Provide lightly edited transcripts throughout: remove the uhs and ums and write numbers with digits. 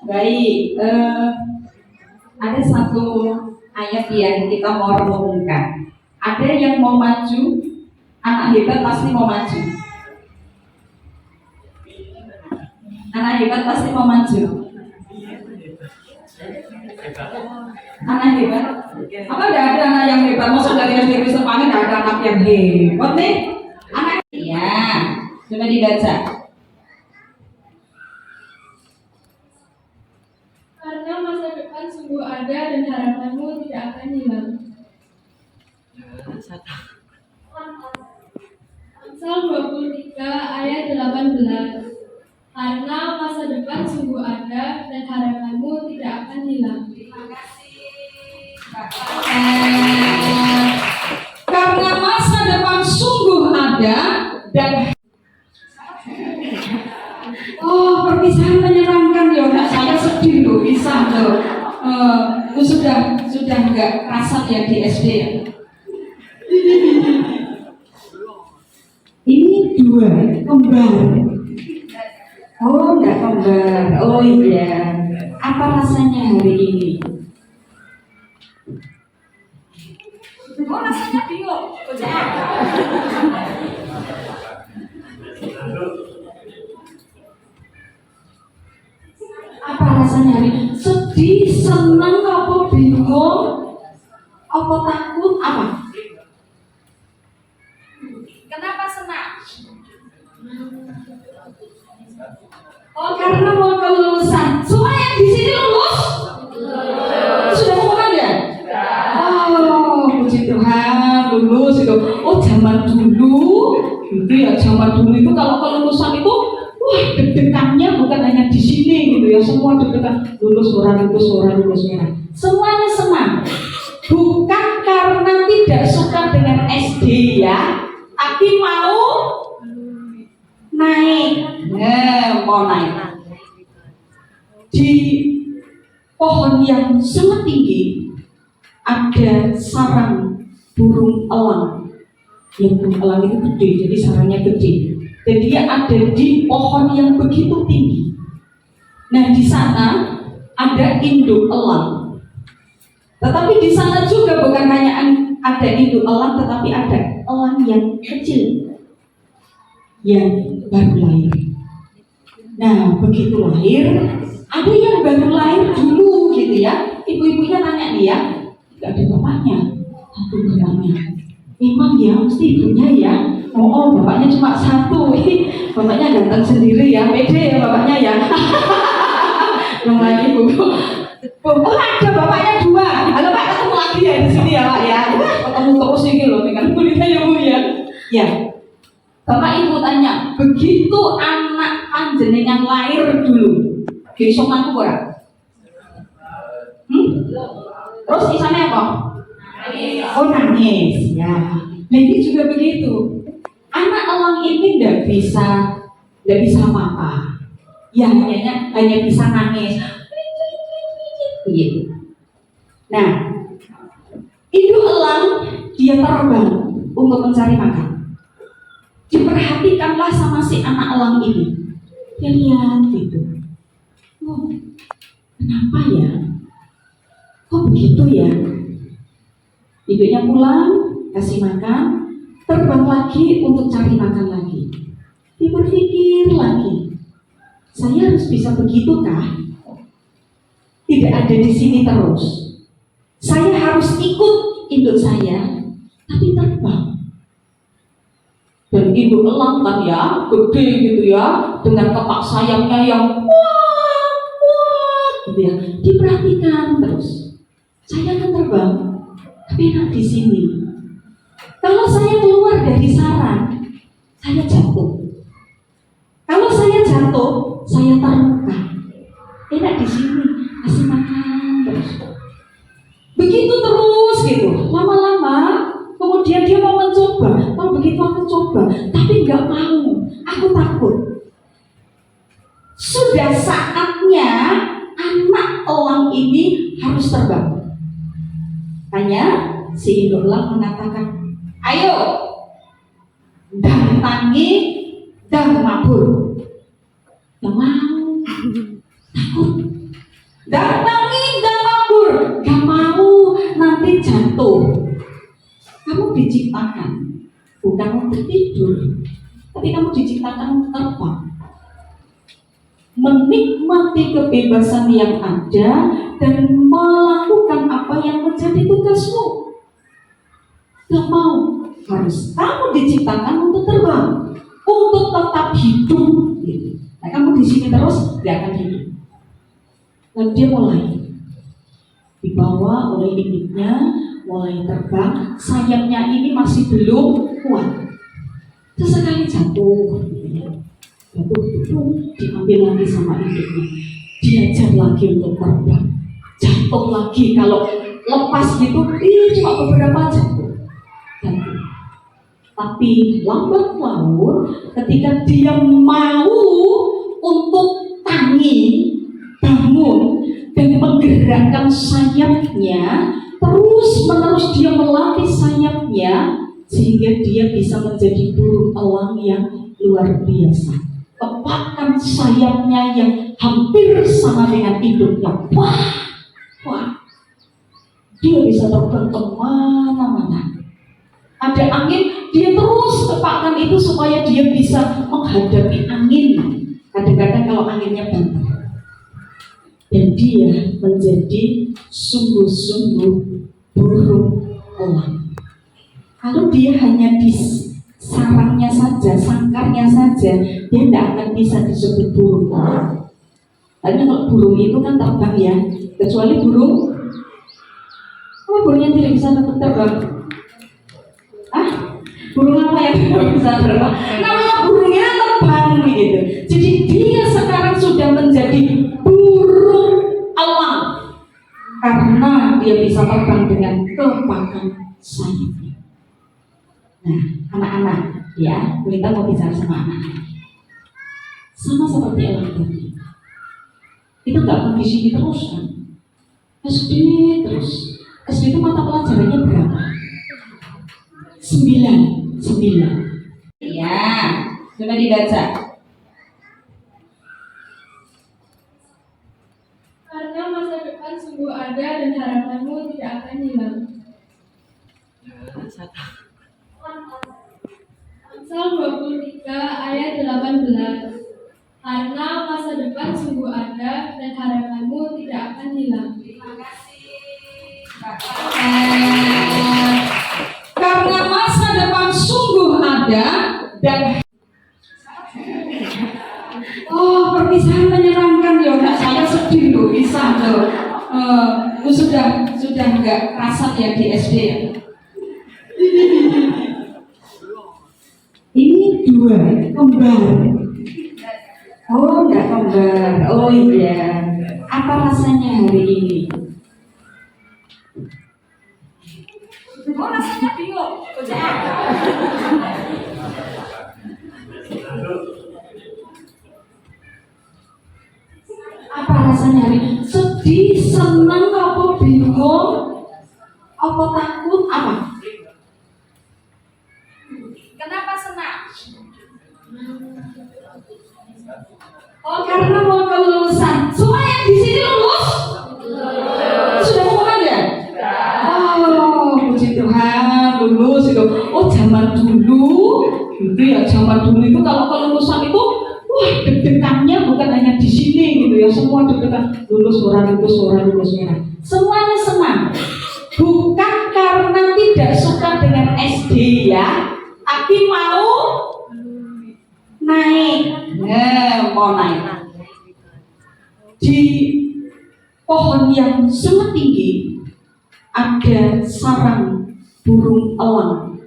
Baik, ada satu ayat yang kita mau renungkan. Ada yang mau maju, anak hebat pasti mau maju. Anak hebat pasti mau maju. Anak hebat? Apa tidak ada anak yang hebat? Maksud dari SD Kristen Pangit tidak ada anak yang hebat nih? Anak? Iya, coba dibaca. Karena masa depan sungguh ada dan harapanmu tidak akan hilang. Amsal 23 ayat 18. Karena masa depan sungguh ada dan harapanmu tidak akan hilang. Terima kasih. Karena masa depan sungguh ada dan perpisahan menyenangkan ya, nggak saya sedih loh, bisa loh. Sudah nggak kerasa ya di SD ya. Ini dua kembar. Oh nggak kembar. Oh iya. Apa rasanya hari ini? Oh rasanya bingung. Apa rasanya hari ini? Sedih, senang, apa bingung, apa takut, apa? Kenapa senang? Oh karena mau kelulusan. Semua yang di sini lulus? Sudah mulai ya? Oh puji Tuhan lulus itu. Oh zaman dulu itu ya, zaman dulu itu kalau kelulusan itu wah deg-degannya bukan hanya di sini gitu ya, semua deg-degan lulus orang. Semuanya senang. Bukan karena tidak suka dengan SD ya, tapi mau naik. Mau naik. Di pohon yang sangat tinggi ada sarang burung elang. Yang burung elang itu gede, jadi sarangnya gede. Dan dia ada di pohon yang begitu tinggi. Nah di sana ada induk elang. Tetapi di sana juga bukan hanya ada induk elang, tetapi ada elang yang kecil yang baru lahir. Nah begitu lahir, ada yang baru lahir dulu gitu ya. Ibu-ibunya tanya dia, nggak ada bapaknya, satu bapaknya. Memang ya, mesti ibunya ya. Oh, bapaknya cuma satu. Bapaknya ganteng sendiri ya, pede ya bapaknya ya. Yang lagi ibu. Oh ada bapaknya dua. Halo Pak, ketemu lagi ya di sini ya Pak ya. Ketemu terus ini loh, dengan kulitnya ya Bu ya. Ya. Bapak Ibu tanya, begitu anak panjenengan lahir dulu, besok aku ora? Terus isane apa? Oh nangis, ya. Nah ini juga begitu. Anak elang ini tidak bisa apa-apa. Ya hanya bisa nangis. Begitu. Nah, induk elang dia terbang untuk mencari makan. Diperhatikanlah sama si anak elang ini. Dia lihat gitu. Oh, kenapa ya? Kok begitu ya? Induknya pulang, kasih makan, terbang lagi untuk cari makan lagi. Dia berpikir lagi, saya harus bisa begitu kah? Tidak ada di sini terus. Saya harus ikut induk saya, tapi terbang. Dan induk elang kan ya, gede gitu ya, dengan kepak sayapnya yang wah, gitu ya. Diperhatikan terus. Saya akan terbang, tapi enak di sini. Kalau saya keluar dari sarang, saya jatuh. Kalau saya jatuh, saya terluka. Enak di sini, kasih makan terus. Begitu terus gitu. Lama-lama, kemudian dia mau mencoba. Begitu aku coba, tapi nggak mau. Aku takut. Sudah saatnya anak elang ini harus terbang. Hanya si induk elang mengatakan, ayo, datangi dan mabur. Gak mau, takut. Datangi dan mabur, gak mau, nanti jatuh. Kamu diciptakan bukan untuk tidur, tapi kamu diciptakan untuk terbang. Menikmati kebebasan yang ada dan melakukan apa yang menjadi tugasmu. Gak mau, harus kamu diciptakan untuk terbang, untuk tetap hidup. Nah, kamu di sini terus gak akan hidup. Dan dia mulai dibawa oleh induknya, mulai terbang. Sayapnya ini masih belum kuat. Sesekali jatuh, diambil lagi sama induknya, diajar lagi untuk terbang, jatuh lagi. Kalau lepas gitu, cuma beberapa jatuh. Tapi lambat laun, ketika dia mau untuk tangi, bangun dan menggerakkan sayapnya, terus menerus dia melatih sayapnya, sehingga dia bisa menjadi burung elang yang luar biasa. Tepatkan sayapnya yang hampir sama dengan induknya. Wah, dia bisa terbang kemana-mana. Ada angin, dia terus tepakkan itu supaya dia bisa menghadapi angin. Kadang-kadang kalau anginnya banter, dan dia menjadi sungguh-sungguh burung elang. Kalau dia hanya di sarangnya saja, sangkarnya saja, dia tidak akan bisa disebut burung elang. Karena kalau burung itu kan terbang ya, kecuali burung, burungnya tidak bisa terbang. Burung apa yang tidak bisa terbang? Namanya burungnya terbang gitu. Jadi dia sekarang sudah menjadi burung elang karena dia bisa terbang dengan kepakan sayapnya. Nah, anak-anak, ya, kita mau bicara sama anak. Sama seperti elang tadi. Itu nggak mau di sini terus kan? SD terus. SD itu mata pelajarannya berapa? 9. Ya, coba dibaca. Karena masa depan sungguh ada dan harapanmu tidak akan hilang. Amsal 23 ayat 18. Karena masa depan sungguh ada dan harapanmu tidak akan hilang. Terima kasih. Karena masa depan sungguh ada dan perpisahan menyenangkan ya. Nah, saya sedih loh, pisah loh. Sudah nggak kerasan ya di SD ya. Ini 2 kembar. Oh, enggak kembar. Oh iya. Apa rasanya hari ini? Oh, rasanya bingung. Apa rasanya? Sedih, senang, apa bingung, apa takut, apa? Kenapa senang? Oh, karena mau kelulusan. Semua yang di sini lulus? Sudah pulang ya? Oh, puji Tuhan, lulus itu. Oh, zaman dulu, itu ya zaman dulu itu kalau kelulusan itu, wah, deg-degannya bukan hanya di sini gitu ya, semua deg-degan. Lulus orang, lulus orang, lulus orang. Semuanya senang. Bukan karena tidak suka dengan SD ya, tapi mau naik. Mau naik. Di pohon yang sangat tinggi ada sarang burung elang.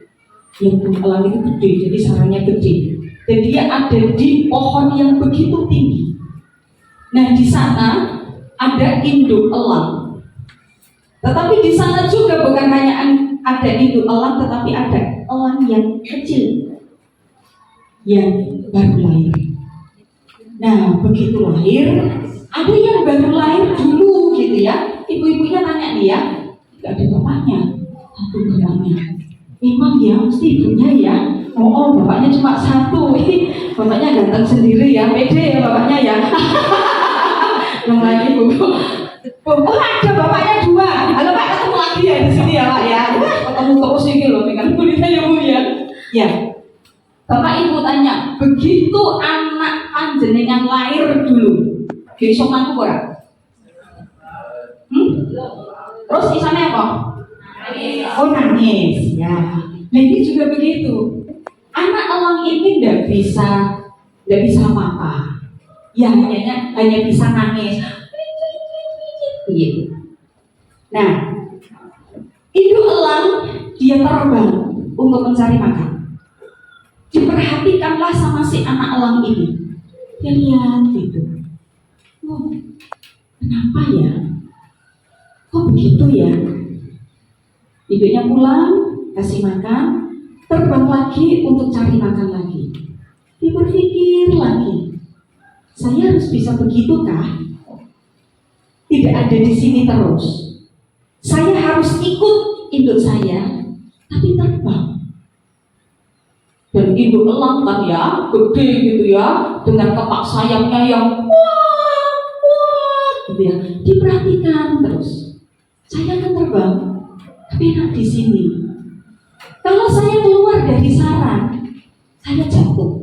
Yang burung elang itu gede, jadi sarangnya gede. Dan dia ada di pohon yang begitu tinggi. Nah, di sana ada induk elang. Tetapi di sana juga bukan hanya ada induk elang, tetapi ada elang yang kecil yang baru lahir. Nah, begitu lahir, ada yang baru lahir dulu gitu ya. Ibu-ibunya tanya nih ya, gak ada bapaknya, satu bapaknya. Memang ya, mesti ibunya ya. Oh, bapaknya cuma satu. Bapaknya ganteng sendiri ya, pede ya bapaknya ya. Belum lagi bu. Oh, ada bapaknya dua. Halo Pak, ketemu lagi ya di sini ya Pak ya. Ketemu terus ini loh, dengan kulitnya ya Bu ya. Ya. Bapak Ibu tanya, begitu anak panjenengan lahir dulu, besok mantu ora? Terus isane apa? Oh, nangis ya. Nah, ini juga begitu. Anak elang ini tidak bisa apa-apa. Ya hanya bisa nangis. Begitu. Nah, induk elang dia terbang untuk mencari makan. Diperhatikanlah sama si anak elang ini. Dia lihat gitu. Oh, kenapa ya? Kok begitu ya? Induknya pulang, kasih makan, terbang lagi untuk cari makan lagi. Dia berpikir lagi, saya harus bisa begitukah? Tidak ada di sini terus. Saya harus ikut induk saya, tapi terbang. Dan induk elang kan ya, gede gitu ya, dengan kepak sayapnya yang wah, gitu ya. Diperhatikan terus. Saya akan terbang, tapi enak di sini. Kalau saya keluar dari sarang, saya jatuh.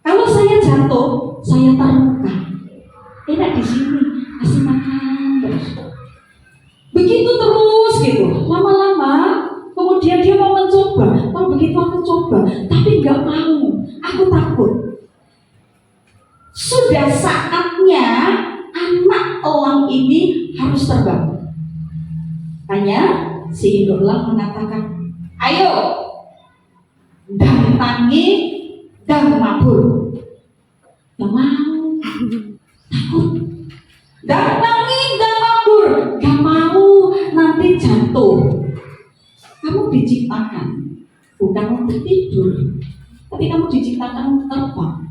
Kalau saya jatuh, saya terluka. Enak di sini, kasih makan terus. Begitu terus gitu, lama-lama. Kemudian dia mau mencoba, kalau begitu aku coba, tapi nggak mau, aku takut. Sudah saatnya anak elang ini harus terbang. Hanya si induk elang mengatakan, ayo, datangi dan mabur. Gak mau, takut. Datangi dan mabur, gak mau, nanti jatuh. Kamu diciptakan bukan untuk tidur, tapi kamu diciptakan untuk terbang,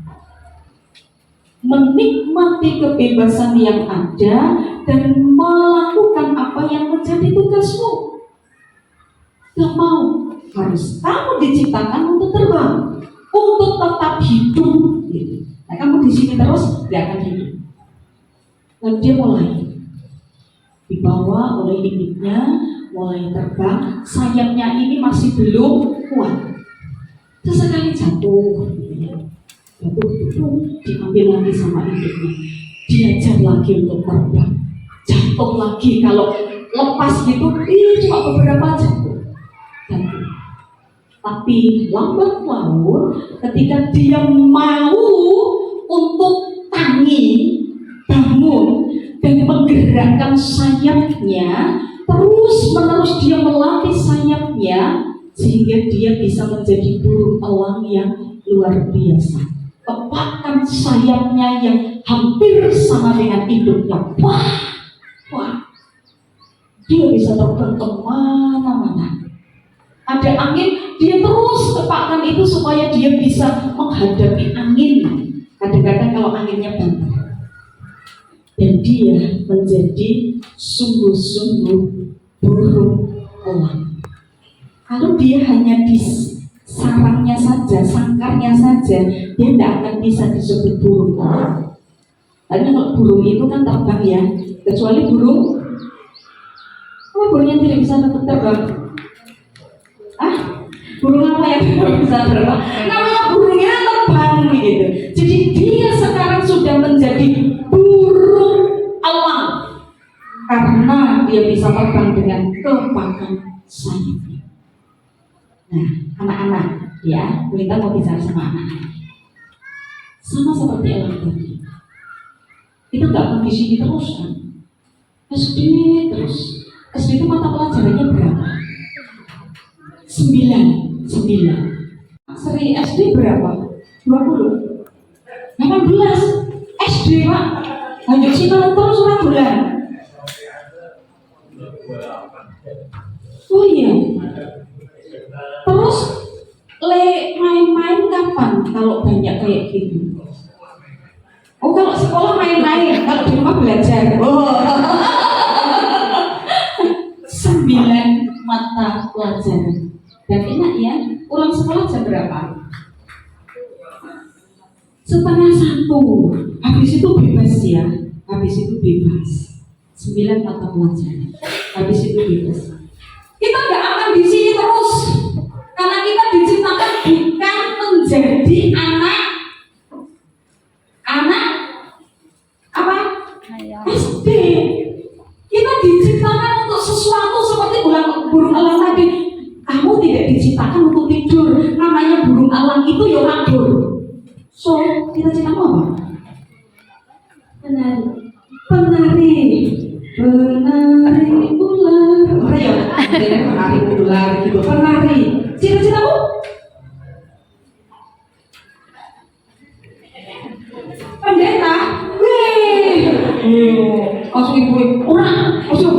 menikmati kebebasan yang ada dan melakukan apa yang menjadi tugasmu. Gak mau, harus kamu diciptakan untuk terbang, untuk tetap hidup. Nah, kamu di sini terus gak akan hidup. Lalu dia mulai dibawa oleh induknya, mulai terbang, sayapnya ini masih belum kuat. Sesekali jatuh, diambil lagi sama induknya, diajar lagi untuk terbang, jatuh lagi. Kalau lepas gitu, cuma beberapa jatuh. Tapi lambat laun, ketika dia mau untuk bangun dan menggerakkan sayapnya, terus-menerus dia melatih sayapnya sehingga dia bisa menjadi burung elang yang luar biasa. Kepakkan sayapnya yang hampir sama dengan induknya. Wah, dia bisa terbang kemana-mana. Ada angin, dia terus tepakkan itu supaya dia bisa menghadapi angin. Kadang-kadang kalau anginnya banter, dan dia menjadi sungguh-sungguh burung elang. Kalau dia hanya di sarangnya saja, sangkarnya saja, dia tidak akan bisa disebut burung elang. Karena kalau burung itu kan terbang ya, kecuali burung, burung yang tidak bisa terbang. Burung apa yang tidak bisa terbang? Namanya burungnya terbang gitu. Jadi dia sekarang sudah menjadi burung elang karena dia bisa terbang dengan kepakan sayapnya. Nah, anak-anak, ya, kita mau bicara sama anak-anak. Sama seperti elang tadi. Itu nggak kondisi terus kan? SD terus. SD itu mata pelajarannya berapa? 9. Seri SD berapa? 20. 18. SD Pak. Lanjut situ terus surah bulan. Oh iya. Terus main-main kapan kalau banyak kayak gitu? Oh, kalau sekolah main-main, kalau di rumah belajar. Oh. 9 mata pelajaran. Dan enak ya, pulang sekolah jam berapa? 12:30. Habis itu bebas ya. Habis itu bebas. 9 mata pelajaran. Habis itu bebas. Kita nggak akan di sini terus, karena kita diciptakan bukan menjadi anak apa? SD. Kita diciptakan untuk sesuatu seperti burung elang tadi. Kamu tidak diciptakan untuk tidur. Namanya burung elang itu ya ngabur. So, kita ciptakan apa? Penari ular. Ayo, penari ular gitu. Penari. Cita-citamu? Pendeta. Langsung ibu orang, langsung.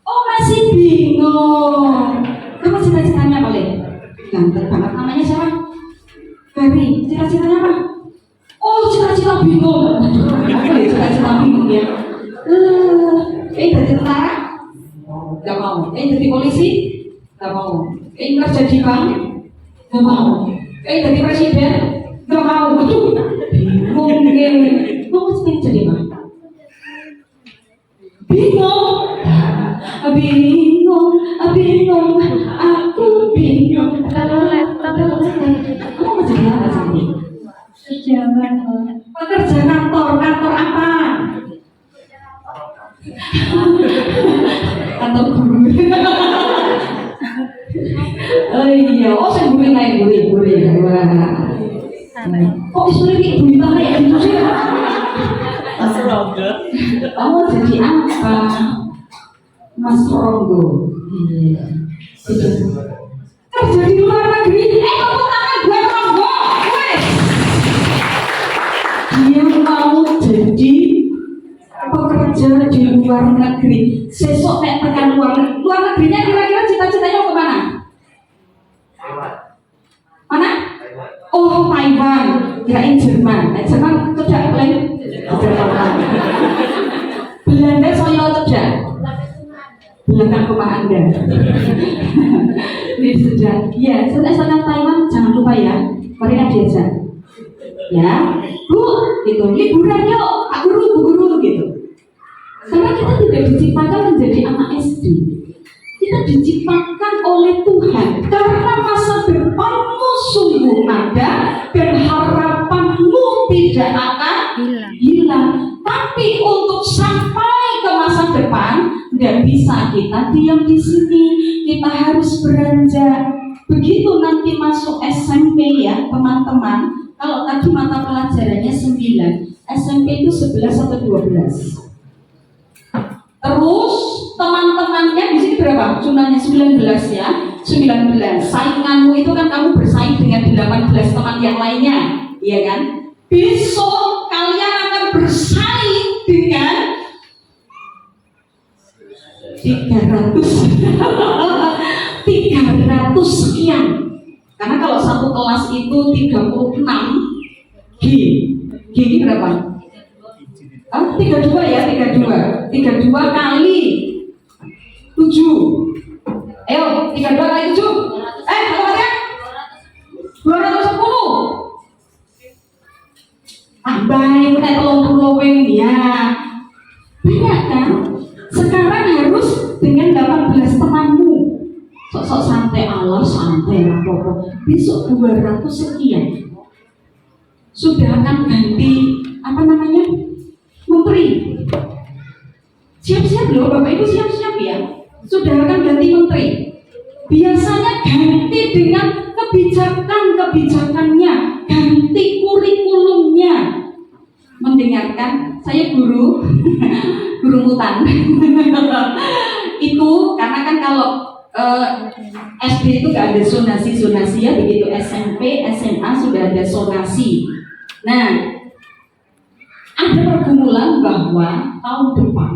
Oh, masih bingung. Apa cita-citanya paling? Ganteng banget, namanya siapa? Ferry. Cita-citanya apa? Oh, cita-cita bingung. Apa ya cita-cita bingung ya? Jadi tentara? Gak mau. Jadi polisi? Gak mau. Kerja di bank? Gak mau. Jadi presiden? Gak mau. Bingung deh. Mau jadi apa? Bingung, aku bingung. Kamu mau jadi apa sih? Pekerja kantor apa? Kantor guru. Oh iya, saya guru naik guru. Kok istrinya kayak guru kayak gitu sih? Kamu jadi apa? Mas Ronggo. Kerja di luar negeri. Tepuk tangan buat Ronggo. Dia mau jadi pekerja di luar negeri. Sesok nek tekan luar negerinya kira-kira cita-citanya mau kemana? Mana? Oh, Taiwan. Kirain Jerman. Jerman tidak boleh. Belanda saya tidak. Belakang rumah Anda. Ini sudah. Ya, setelah Taiwan jangan lupa ya. Mereka diajak. Ya, Bu, gitu. Liburan yuk, Pak Guru, Bu Guru, gitu. Karena kita tidak diciptakan menjadi anak SD. Kita diciptakan oleh Tuhan karena masa depanmu sungguh ada dan harapanmu tidak akan hilang. Tapi untuk sampai ke masa depan nggak bisa kita diam di sini. Kita harus beranjak. Begitu nanti masuk SMP ya teman-teman. Kalau tadi mata pelajarannya 9, SMP itu 11 atau 12. Terus teman-temannya di sini berapa? Jumlahnya 19 ya. 19. Sainganmu itu kan kamu bersaing dengan 18 teman yang lainnya, iya kan? Besok kalian akan bersaing dengan 300 300 sekian. Karena kalau satu kelas itu 36 G ini berapa? 32 ya, 32 kali 7. Ayo, 32 kali 7. Berapa ya? 210. Tambahin kita 30 ya. Banyak kan? Sekarang harus dengan 18 temanmu. Sok-sok santai, Allah santai lah pokok. Besok 200 sekian. Sudah akan ganti apa namanya? Menteri. Siap-siap loh Bapak Ibu, siap-siap ya. Sudah akan ganti menteri. Biasanya ganti dengan kebijakannya, ganti kurikulumnya. Mendengarkan, saya guru mutan. Itu karena kan kalau SD itu gak ada zonasi ya, begitu SMP, SMA sudah ada zonasi. Nah, ada pergumulan bahwa tahun depan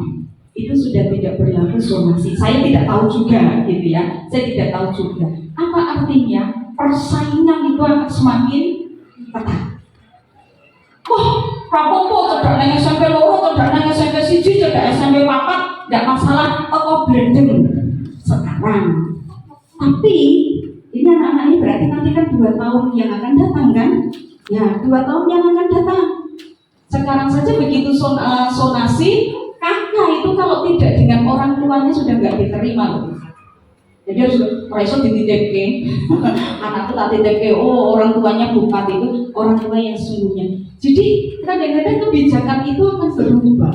itu sudah tidak berlaku zonasi. Saya tidak tahu juga, gitu ya. Saya tidak tahu juga. Apa artinya? Persaingan itu akan semakin ketat. Wah, rapopo cedak nang SMP loro, cedak nang SMP siji, cedak SMP 4, tidak masalah toko blending sekarang. Tapi ini anak-anak ini berarti nanti kan 2 tahun yang akan datang kan? Ya, 2 tahun yang akan datang. Sekarang saja begitu zonasi, kakak itu kalau tidak dengan orang tuanya sudah nggak diterima loh. Jadi harus preso dititipke. Anakku tak titipke, oh orang tuanya bupati itu orang tua yang sungguhnya. Jadi kadang-kadang kebijakan itu akan berubah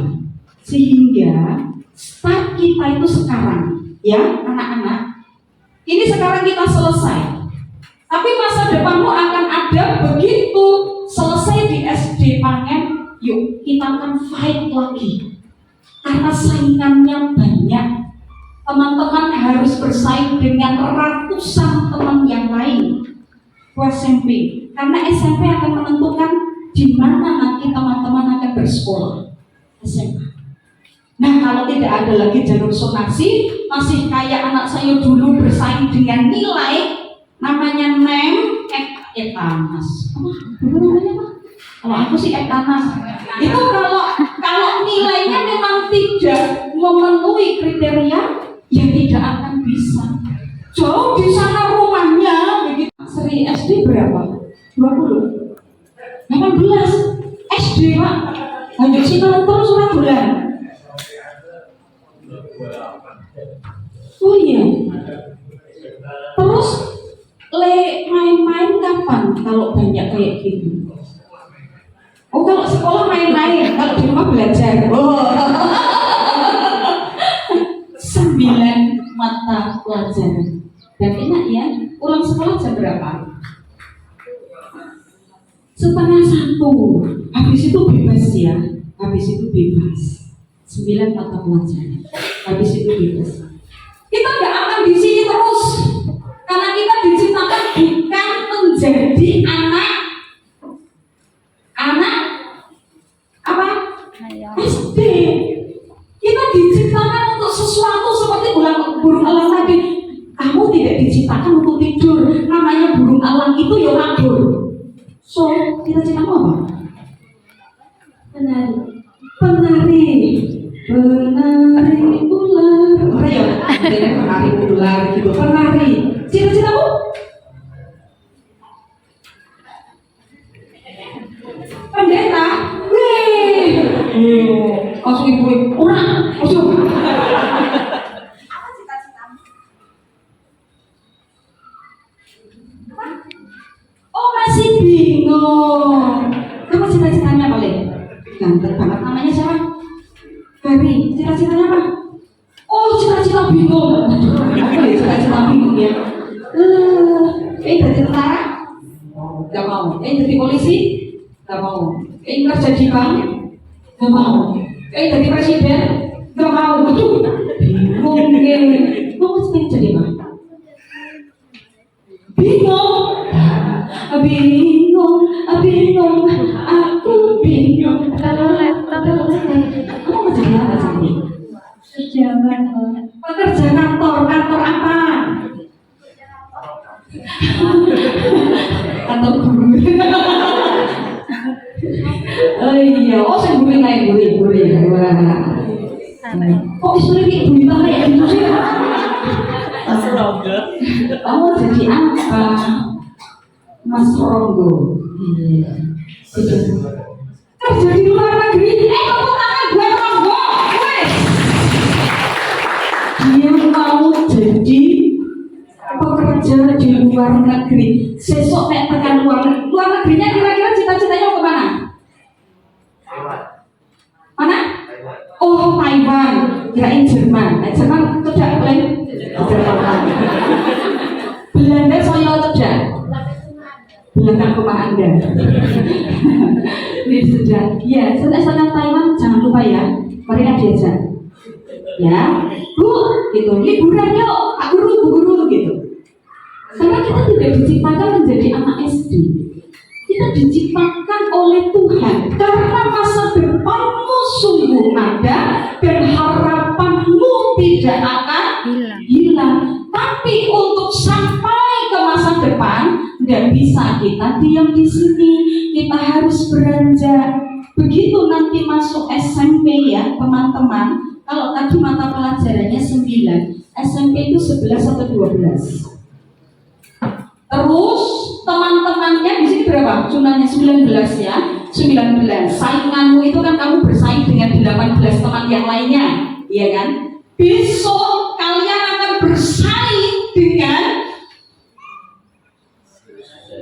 sehingga start kita itu sekarang, ya anak-anak. Ini sekarang kita selesai. Tapi masa depanmu akan ada begitu selesai di SD Pangen, yuk kita akan fight lagi. Karena saingannya banyak. Teman-teman harus bersaing dengan ratusan teman yang lain. SMP, karena SMP akan menentukan di mana nanti teman-teman akan bersekolah. SMA. Nah, kalau tidak ada lagi jalur zonasi, masih kayak anak saya dulu bersaing dengan nilai, namanya NEM, etanas. Apa namanya Pak? Kalau aku sih etanas. Itu kalau nilainya memang tidak memenuhi kriteria, ya tidak akan bisa. Jauh di sana rumahnya, begitu. Seri SD berapa? 20, 18 SD Pak. Lanjut sini terus surat bulan. Oh iya. Terus main-main kapan kalau banyak kayak gitu? Oh kalau sekolah main-main, kalau di rumah belajar. Oh. 9 mata pelajaran. Dan enak ya, pulang sekolah jam berapa? 12:30. Habis itu bebas ya. Habis itu bebas. 9 mata pelajaran. Habis itu bebas. Kita nggak akan di sini terus. Karena kita diciptakan bukan menjadi anak apa? SD. Kita diciptakan untuk sesuatu seperti burung elang tadi. Kamu tidak diciptakan untuk tidur. Namanya burung elang itu ya tidur. So, cita-citamu apa? Penari ular. Ayo, penari ular gitu. Penari. Cita-citamu? Pendeta. Langsung ibu orang. Langsung. Oh masih bingung. Apa cita-citanya paling? Ganteng banget. Namanya siapa? Ferry. Cita-citanya apa? Oh cita-cita bingung. Apa ya cita-cita bingung ya? Jadi tentara? Gak mau. Jadi polisi? Gak mau. Kerja di bank? Gak mau. Jadi presiden? Gak mau. Bingung. Mau jadi apa? Bingung, aku bingung. Kamu mau jadi apa sih? Pejabat. Atau guru. Oh iya, oh saya guru kayak guru. Wah. Kok istilah kayak berita kayak gitu sih? Oh jadi apa? Mas Ronggo. Iya. Kerja di luar negeri. Tepuk tangan buat Ronggo. Wes. Dia mau jadi pekerja di luar negeri. Sesok naik tekan luar negerinya kira-kira cita-citanya mau kemana? Mana? Oh Taiwan. Kirain Jerman. Jerman tidak boleh. Jerman. Belanda saya tidak. Belakang rumah Anda. Ini sudah. Ya, sana Taiwan jangan lupa ya. Mereka diajak. Ya, Bu, gitu. Liburan yuk, Pak Guru, Bu Guru, gitu. Karena kita tidak diciptakan menjadi anak SD. Kita diciptakan oleh Tuhan karena masa depanmu sungguh ada dan harapanmu tidak akan hilang. Tapi untuk sampai ke masa depan tidak bisa kita diam di sini. Kita harus beranjak. Begitu nanti masuk SMP ya teman-teman. Kalau tadi mata pelajarannya 9, SMP itu 11 atau 12. Terus teman-temannya di sini berapa? Jumlahnya 19 ya. 19. Sainganmu itu kan kamu bersaing dengan 18 teman yang lainnya, iya kan? Besok kalian akan bersaing dengan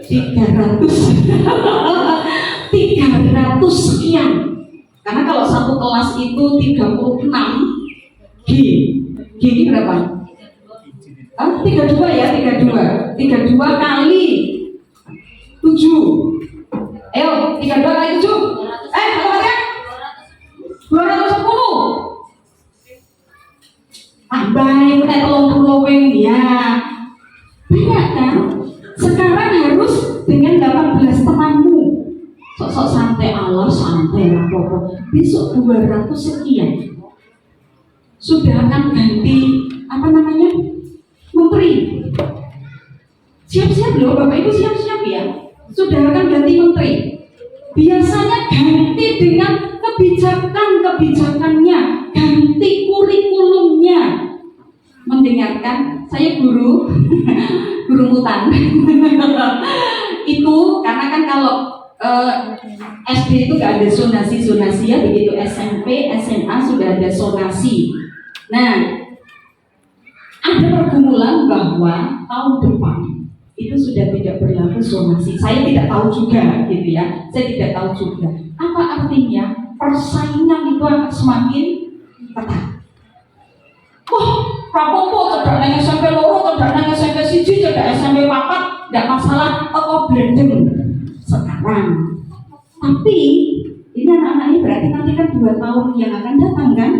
300 sekian. Karena kalau satu kelas itu 36 G ini berapa? 32 ya, 32 kali 7. Ayo, 32 kali 7. Berapa ya? 210. Tambahin kayak 30 ya. Banyak kan? Sekarang harus dengan 18 temanmu. Sok-sok santai Allah, santai lah pokok. Besok 200 sekian. Sudah akan ganti apa namanya? Menteri. Siap-siap loh Bapak Ibu, siap-siap ya. Sudah akan ganti menteri. Biasanya ganti dengan kebijakannya, ganti kurikulumnya. Mendengarkan, saya guru mutan. Itu karena kan kalau SD itu gak ada zonasi ya, begitu SMP, SMA sudah ada zonasi. Nah, ada pergumulan bahwa tahun depan itu sudah tidak berlaku zonasi. Saya tidak tahu juga, gitu ya. Saya tidak tahu juga. Apa artinya? Persaingan itu akan semakin ketat. Rapopo cedak nang SMP loro, cedak nang SMP siji, cedak SMP 4, tidak masalah. Toko blending sekarang. Tapi ini anak-anak ini berarti nanti kan 2 tahun yang akan datang kan?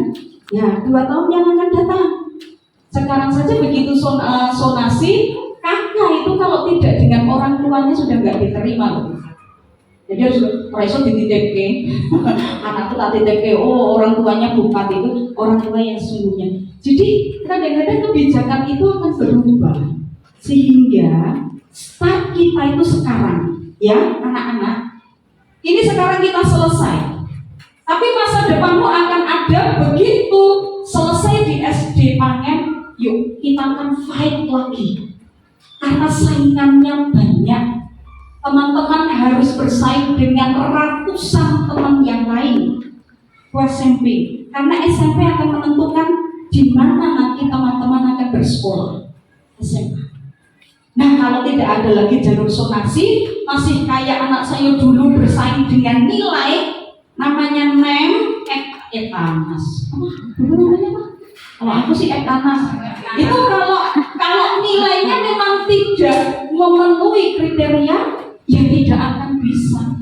Ya, 2 tahun yang akan datang. Sekarang saja begitu zonasi, kakak itu kalau tidak dengan orang tuanya sudah nggak diterima loh. Jadi harus reso dititipke. Anak itu tak titipke, oh orang tuanya bupati itu orang tua yang sesungguhnya. Jadi kadang-kadang kebijakan itu akan berubah. Sehingga start kita itu sekarang, ya anak-anak. Ini sekarang kita selesai. Tapi masa depanmu akan ada begitu selesai di SD Pangen, yuk kita akan fight lagi. Karena saingannya banyak. Teman-teman harus bersaing dengan ratusan teman yang lain. SMP. Karena SMP akan menentukan di mana nanti teman-teman akan bersekolah. SMA. Nah, kalau tidak ada lagi jalur zonasi, masih kayak anak saya dulu bersaing dengan nilai, namanya NEM, etanas. Apa namanya Pak? Kalau aku sih etanas. Itu kalau nilainya memang tidak memenuhi kriteria, ya tidak akan bisa.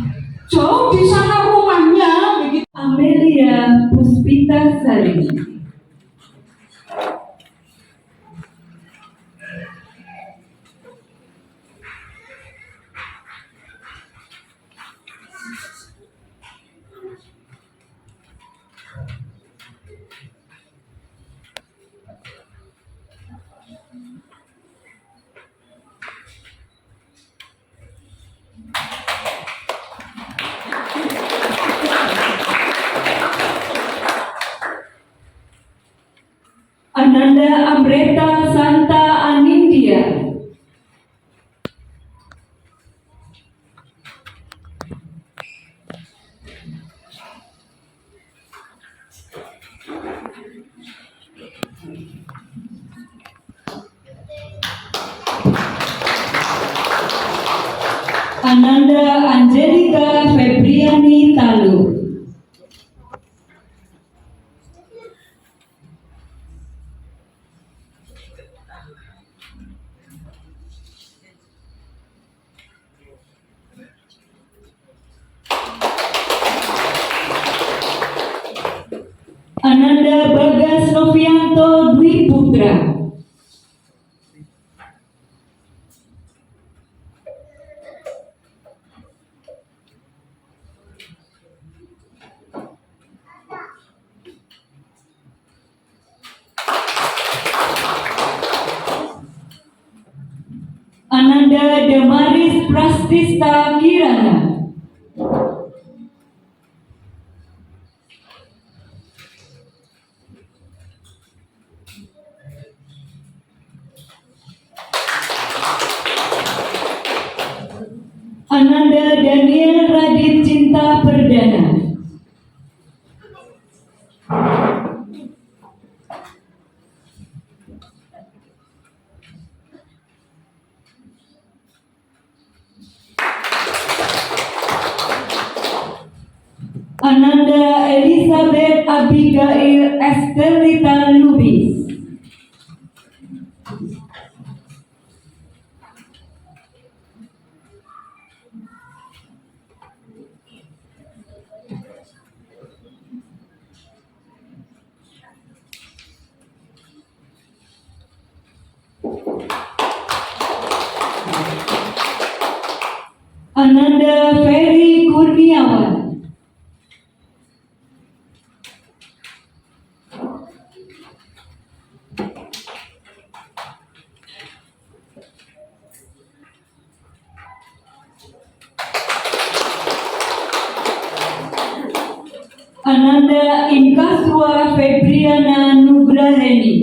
Jauh di sana rumahnya begitu. Amelia Puspita Sari. Ananda Angelika Febriani Talu. Ananda Bagas Novianto Dwi Putra. Ananda Damaris Prastista Kirana. Ananda Daniel Radit Cinta Perdana. Ananda Elizabeth Abigail Estelita Lubis. Ananda Ferry Kurniawan. Ananda Inkaswa Febriana Nugraheni.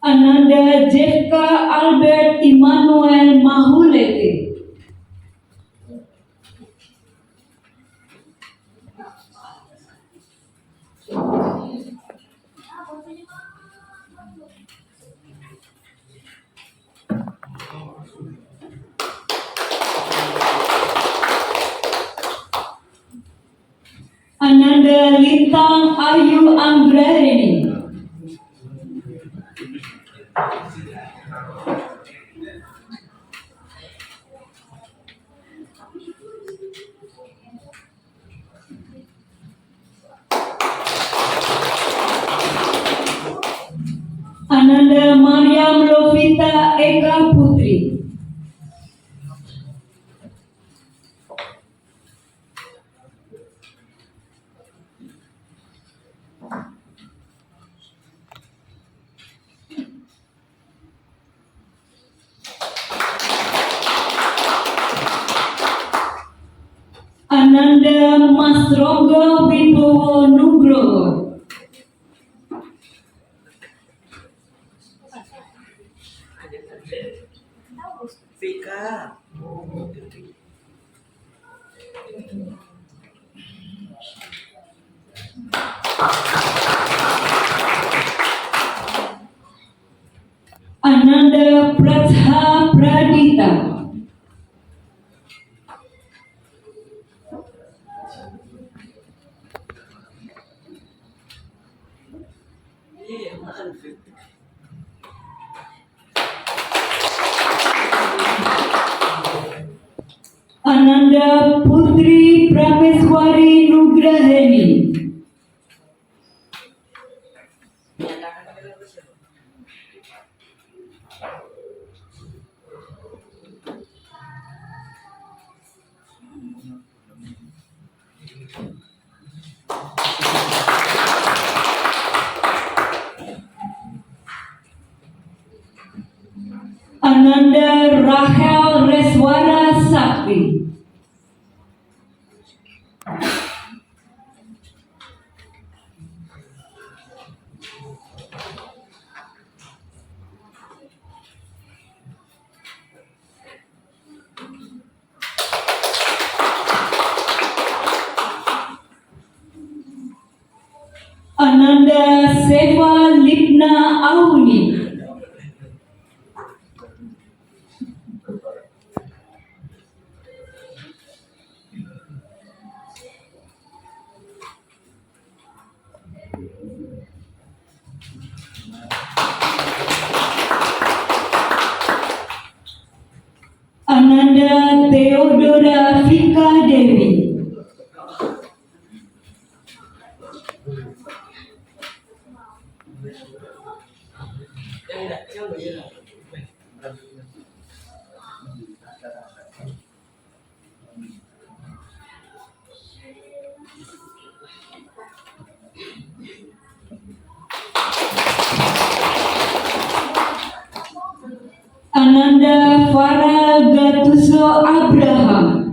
Ananda Jefka Albert Immanuel Mahulete. Ananda Lintang Ayu Anggraheni. Ananda Mariam Lovita Eka Putri. Ananda Masrogo Wibowo Nugroho. Vika. Ananda Pratha Pradita. Iya, makan Vika. Ananda Putri Prameswari Nugraheni. Ananda Rahel Reswara Sakti. Auni. Ananda Theodora Vika Dewi. Yang enggak. Ananda Farah Gatuso Abraham.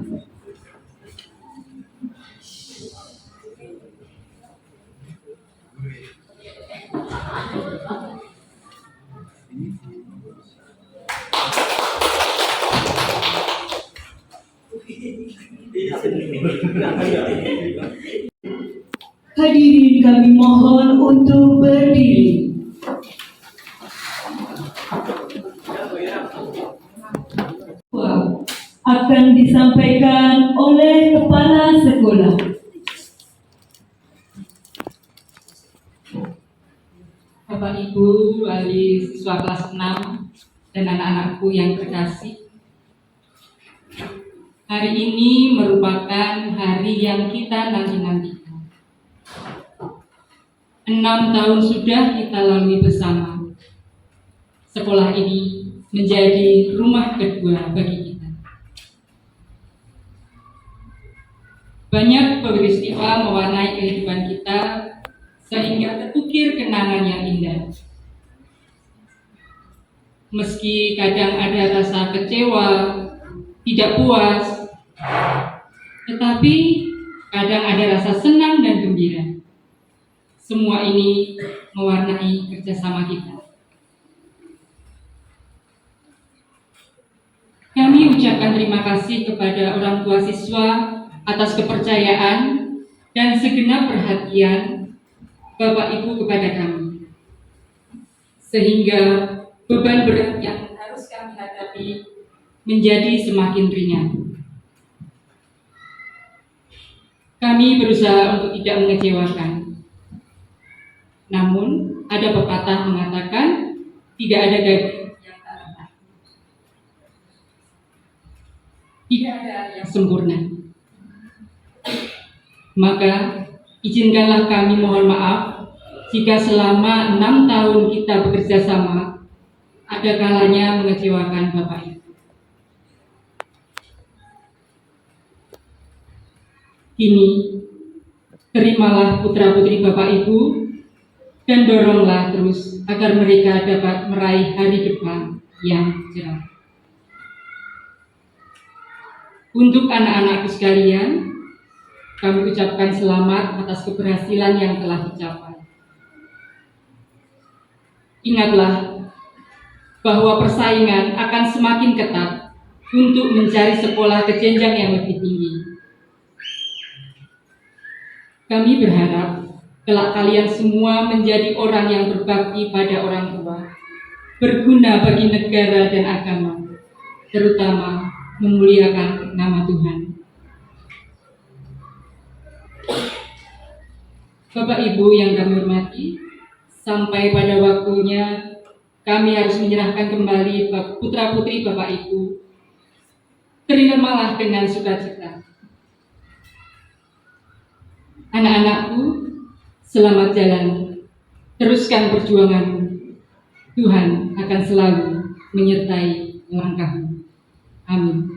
Hadirin kami mohon untuk berdiri. Akan disampaikan oleh Kepala Sekolah. Bapak Ibu wali siswa kelas 6 dan anak-anakku yang terkasih, hari ini merupakan hari yang kita nanti-nantikan. 6 tahun sudah kita lalui bersama. Sekolah ini menjadi rumah kedua bagi kita. Banyak peristiwa mewarnai kehidupan kita sehingga terukir kenangan yang indah. Meski kadang ada rasa kecewa, tidak puas, tetapi kadang ada rasa senang dan gembira. Semua ini mewarnai kerjasama kita. Kami ucapkan terima kasih kepada orang tua siswa atas kepercayaan dan segenap perhatian Bapak Ibu kepada kami, sehingga beban berat yang harus kami hadapi menjadi semakin ringan. Kami berusaha untuk tidak mengecewakan. Namun, ada pepatah mengatakan tidak ada gading yang tak retak. Tidak ada yang sempurna. Maka izinkanlah kami mohon maaf jika selama 6 tahun kita bekerja sama ada kalanya mengecewakan Bapak Ibu. Kini terimalah putra-putri Bapak Ibu dan doronglah terus agar mereka dapat meraih hari depan yang cerah. Untuk anak-anakku sekalian, kami ucapkan selamat atas keberhasilan yang telah dicapai. Ingatlah bahwa persaingan akan semakin ketat untuk mencari sekolah ke jenjang yang lebih tinggi. Kami berharap kelak kalian semua menjadi orang yang berbakti pada orang tua, berguna bagi negara dan agama, terutama memuliakan nama Tuhan. Bapak Ibu yang kami hormati, sampai pada waktunya kami harus menyerahkan kembali putra-putri Bapak Ibu. Terimalah dengan sukacita. Anak-anakku, selamat jalan. Teruskan perjuanganmu. Tuhan akan selalu menyertai langkahmu. Amin.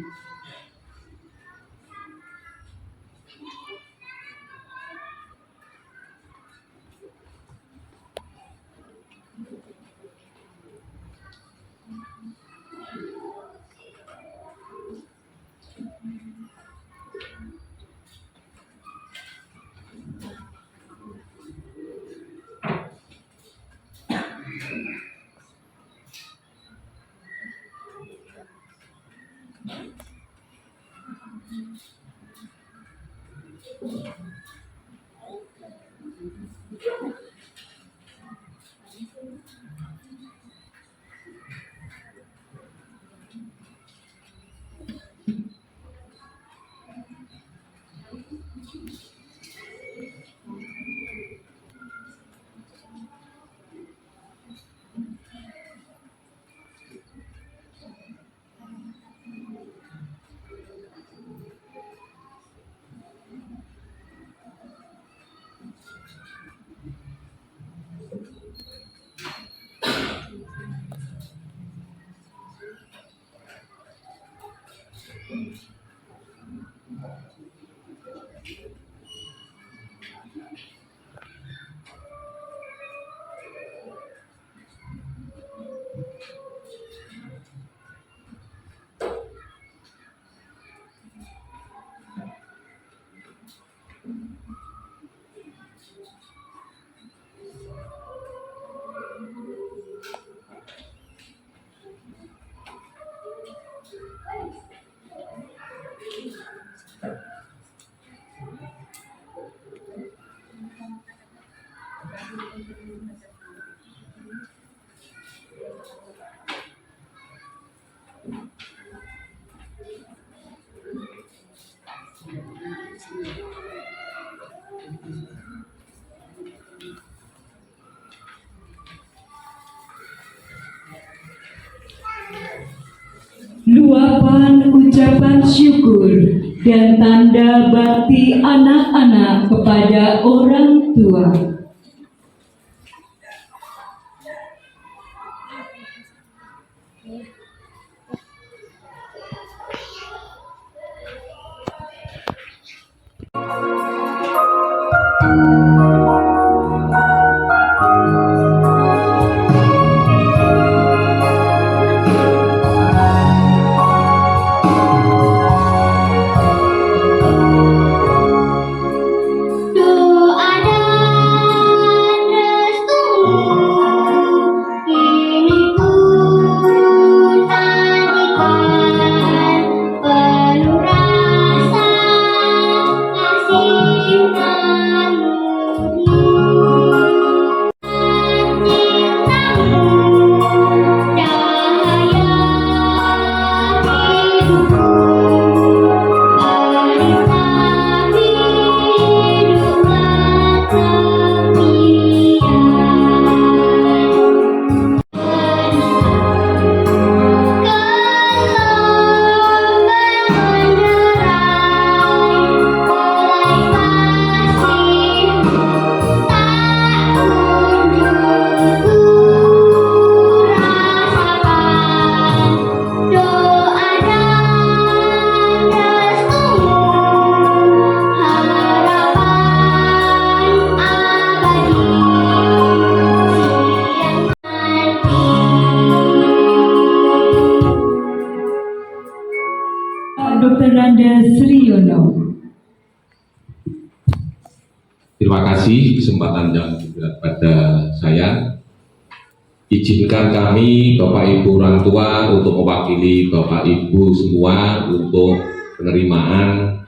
Luapan ucapan syukur dan tanda bakti anak-anak kepada orang tua. Doa dan restumu ini ku tanikan, penuh rasa kasih menurutmu. Cintamu cahaya hidupku, beri kami hidup doa dan restumu, harapan abadi siang nanti. Dr. Randa Sriyono. Terima kasih kesempatan yang diberikan pada saya. Izinkan kami Bapak Ibu orang tua untuk mewakili Bapak Ibu semua untuk penerimaan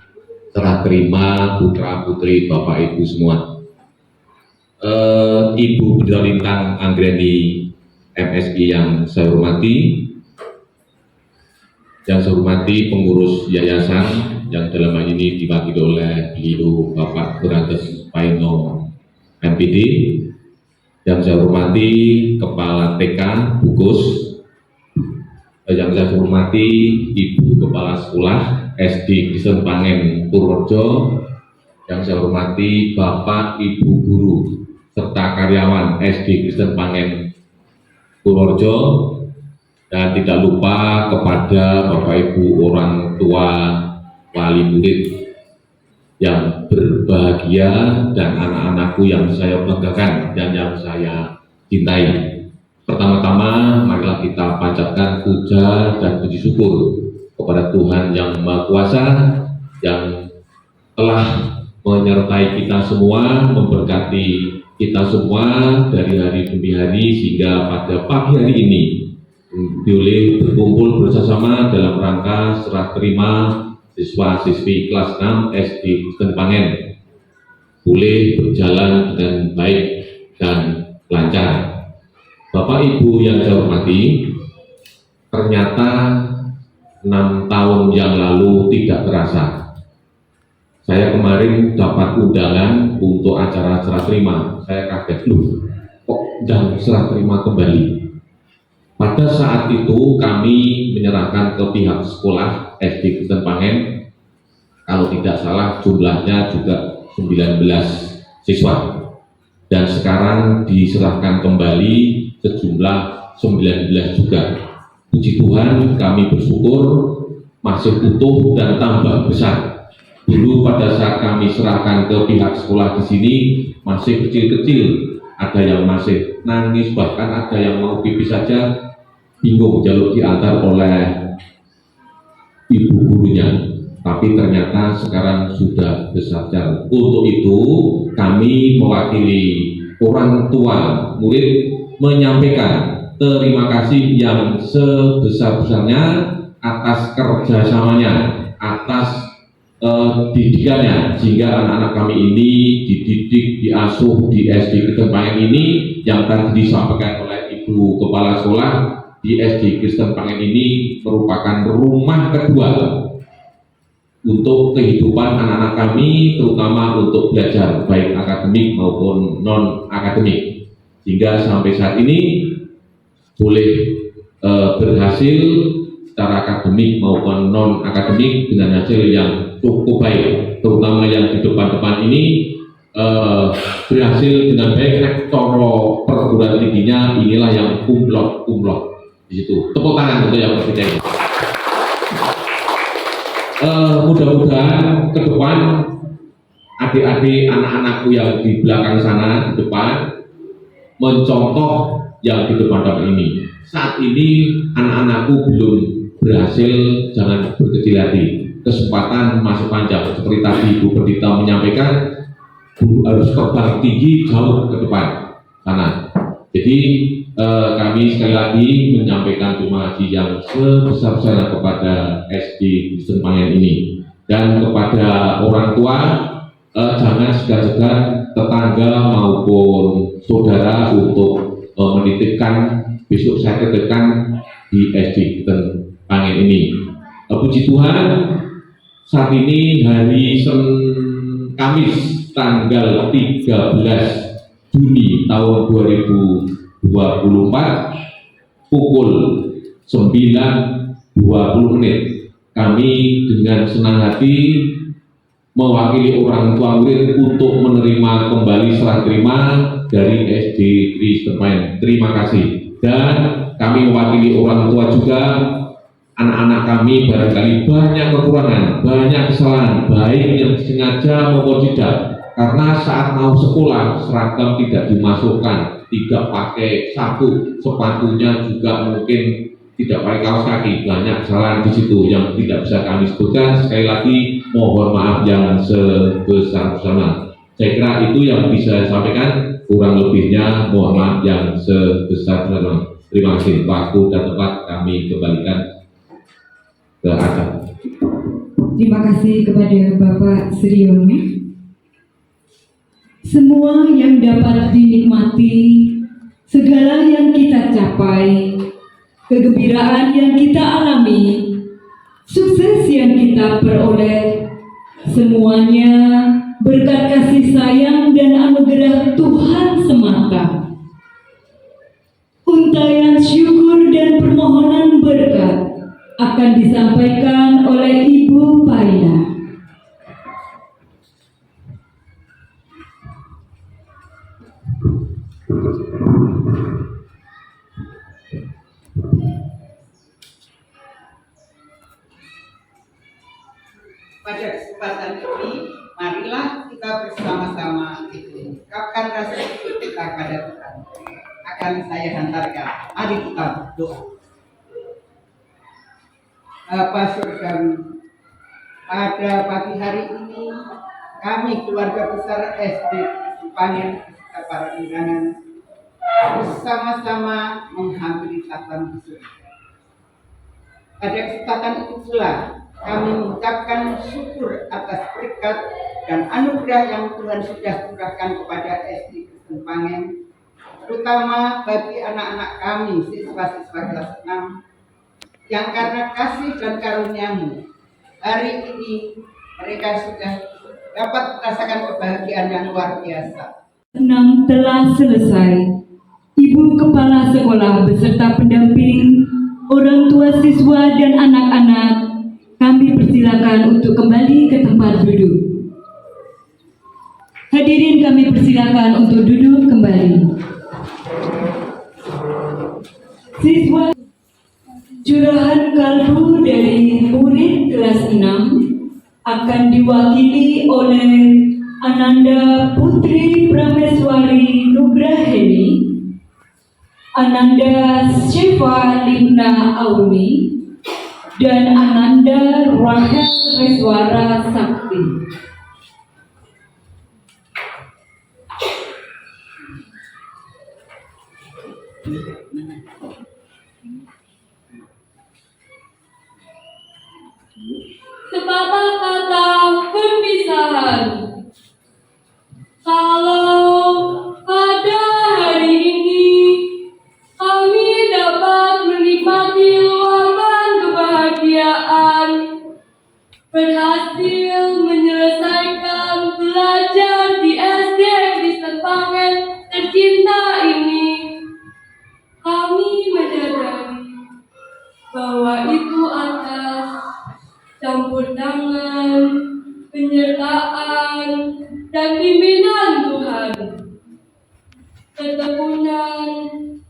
serah terima putra putri Bapak Ibu semua. Ibu Bunda Lintang Anggreni MSI yang saya hormati, yang saya hormati pengurus yayasan yang dalam hal ini diwakili oleh beliau Bapak Berantes Paino MPD, yang saya hormati Kepala TK Bukus, yang saya hormati Ibu Kepala Sekolah SD Kristen Pangen Purworejo, yang saya hormati Bapak Ibu Guru serta karyawan SD Kristen Pangen Purworejo, dan tidak lupa kepada Bapak Ibu orang tua wali murid yang berbahagia dan anak-anakku yang saya banggakan dan yang saya cintai. Pertama-tama marilah kita panjatkan puja dan puji syukur kepada Tuhan yang Maha Kuasa yang telah menyertai kita semua, memberkati kita semua dari hari demi hari sehingga pada pagi hari ini boleh berkumpul bersama dalam rangka serah terima siswa-siswi kelas 6 SD Kristen Pangen boleh berjalan dengan baik dan lancar. Bapak Ibu yang saya hormati, ternyata 6 tahun yang lalu tidak terasa. Saya kemarin dapat undangan untuk acara serah terima. Saya kaget, loh kok dan serah terima kembali. Pada saat itu kami menyerahkan ke pihak sekolah SD Kristen Pangen, kalau tidak salah jumlahnya juga 19 siswa, dan sekarang diserahkan kembali sejumlah 19 juga. Puji Tuhan, kami bersyukur masih utuh dan tambah besar. Dulu pada saat kami serahkan ke pihak sekolah di sini masih kecil-kecil, ada yang masih nangis, bahkan ada yang mau pipis saja bingung jalur diantar oleh ibu gurunya. Tapi ternyata sekarang sudah besar jalan. Untuk itu kami mewakili orang tua murid menyampaikan terima kasih yang sebesar-besarnya atas kerjasamanya, atas didikannya, sehingga anak-anak kami ini dididik, diasuh di SD Kristen Pangen ini yang tadi disampaikan oleh Ibu Kepala Sekolah. Di SD Kristen Pangen ini merupakan rumah kedua untuk kehidupan anak-anak kami, terutama untuk belajar baik akademik maupun non akademik, sehingga sampai saat ini boleh berhasil secara akademik maupun non akademik dengan hasil yang cukup baik, terutama yang di depan-depan ini berhasil dengan baik. Rektor perguruan tingginya inilah yang kumlot di situ. Tepuk tangan untuk yang ketiga ini. Mudah-mudahan ke depan adik-adik anak-anakku yang di belakang sana di depan mencontoh yang di depan ini. Saat ini anak-anakku belum berhasil, jangan berkecil hati. Kesempatan masih panjang, seperti tadi Ibu Pendeta menyampaikan, harus terbang tinggi jauh ke depan sana. Jadi kami sekali lagi menyampaikan terima kasih yang sebesar-besarnya kepada SD Kristen Pangen ini, dan kepada orang tua jangan segan-segan tetangga maupun saudara untuk menitipkan, besok saya titipkan di SD Kristen Pangen ini. Puji Tuhan, saat ini hari Kamis tanggal 13 Juni tahun 2024 pukul 9.20 kami dengan senang hati mewakili orang tua murid untuk menerima kembali serah terima dari SD Kristen Pangen. Terima kasih. Dan kami mewakili orang tua juga, anak-anak kami barangkali banyak kekurangan, banyak kesalahan, baik yang sengaja maupun tidak. Karena saat mau sekolah seragam tidak dimasukkan, tidak pakai sapu, sepatunya juga mungkin tidak pakai kaos kaki, banyak kesalahan di situ yang tidak bisa kami sebutkan. Sekali lagi mohon maaf yang sebesar-besarnya. Saya kira itu yang bisa saya sampaikan, kurang lebihnya mohon maaf yang sebesar-besarnya. Terima kasih. Waktu dan tempat kami kembalikan ke acara. Terima kasih kepada Bapak Suryono. Semua yang dapat dinikmati, segala yang kita capai, kegembiraan yang kita alami, sukses yang kita peroleh, semuanya berkat kasih sayang dan anugerah Tuhan semata. Untayan syukur dan permohonan berkat akan disampaikan oleh Ibu Paina. Pada kesempatan ini, marilah kita bersama-sama ungkapkan rasa syukur kita pada Tuhan. Akan saya hantarkan. Mari kita berdoa. Bapa Surgawi, pada pagi hari ini kami keluarga besar SD Pangen beserta para undangan bersama-sama menghampiri tahta surga. Pada kesempatan itu pula kami mengucapkan syukur atas berkat dan anugerah yang Tuhan sudah curahkan kepada SD Kristen Pangen, terutama bagi anak-anak kami siswa-siswa kelas 6 yang karena kasih dan karunia-Mu hari ini mereka sudah dapat merasakan kebahagiaan yang luar biasa. 6 telah selesai. Ibu Kepala Sekolah beserta pendamping, orang tua siswa dan anak-anak, kami persilakan untuk kembali ke tempat duduk. Hadirin kami persilakan untuk duduk kembali. Siswa Curahan kalbu dari murid kelas 6 akan diwakili oleh Ananda Putri Prameswari Nugraheni, Ananda Syifa Limna Auni, dan Ananda Rahel Reswara Sakti. Sepatah kata perpisahan. Kalau pada hari ini kami dapat menikmati luapan kebahagiaan, berhasil menyelesaikan belajar di SD Kristen Pangen tercinta ini, kami menyadari bahwa itu atas campur tangan, penyertaan, dan pimpinan Tuhan. Ketekunan,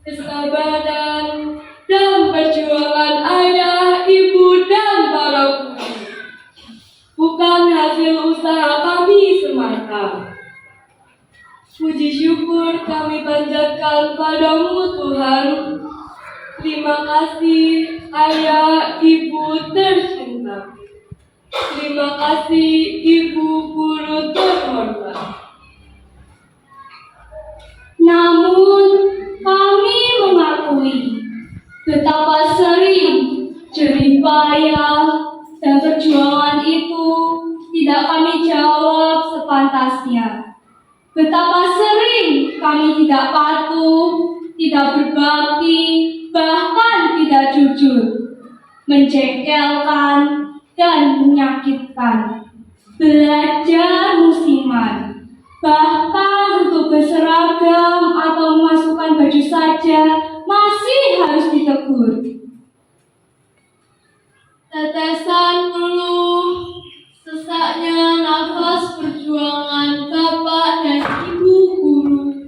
kesabaran, dan perjuangan ayah, ibu, dan para guru bukan hasil usaha kami semata. Puji syukur kami panjatkan padamu Tuhan. Terima kasih ayah, ibu tercinta. Terima kasih ibu guru terhormat. Namun, kami mengakui betapa sering jerih payah dan perjuangan itu tidak kami jawab sepantasnya. Betapa sering kami tidak patuh, tidak berbakti, bahkan tidak jujur, menjengkelkan, dan menyakitkan, belajar musiman, bahkan untuk berseragam atau memasukkan baju saja masih harus ditegur. Tetesan peluh, sesaknya nafas perjuangan Bapak dan Ibu guru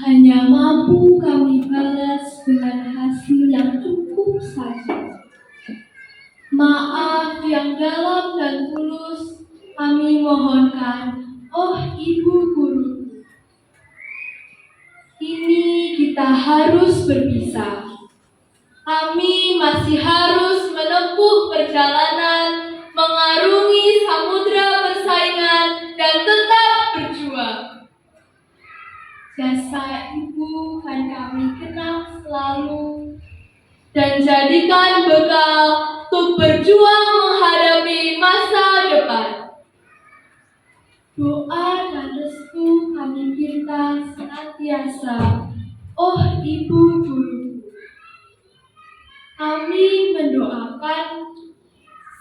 hanya mampu kami balas dengan hasil yang cukup saja. Maaf yang dalam dan tulus kami mohonkan, oh Ibu guru. Kini kita harus berpisah. Kami masih harus menempuh perjalanan, mengarungi samudra persaingan, dan tetap berjuang. Jasa Ibu akan kami kenang selalu dan jadikan bekal untuk berjuang menghadapi masa depan. Doa dan restu kami minta senantiasa, oh Ibu guru. Kami mendoakan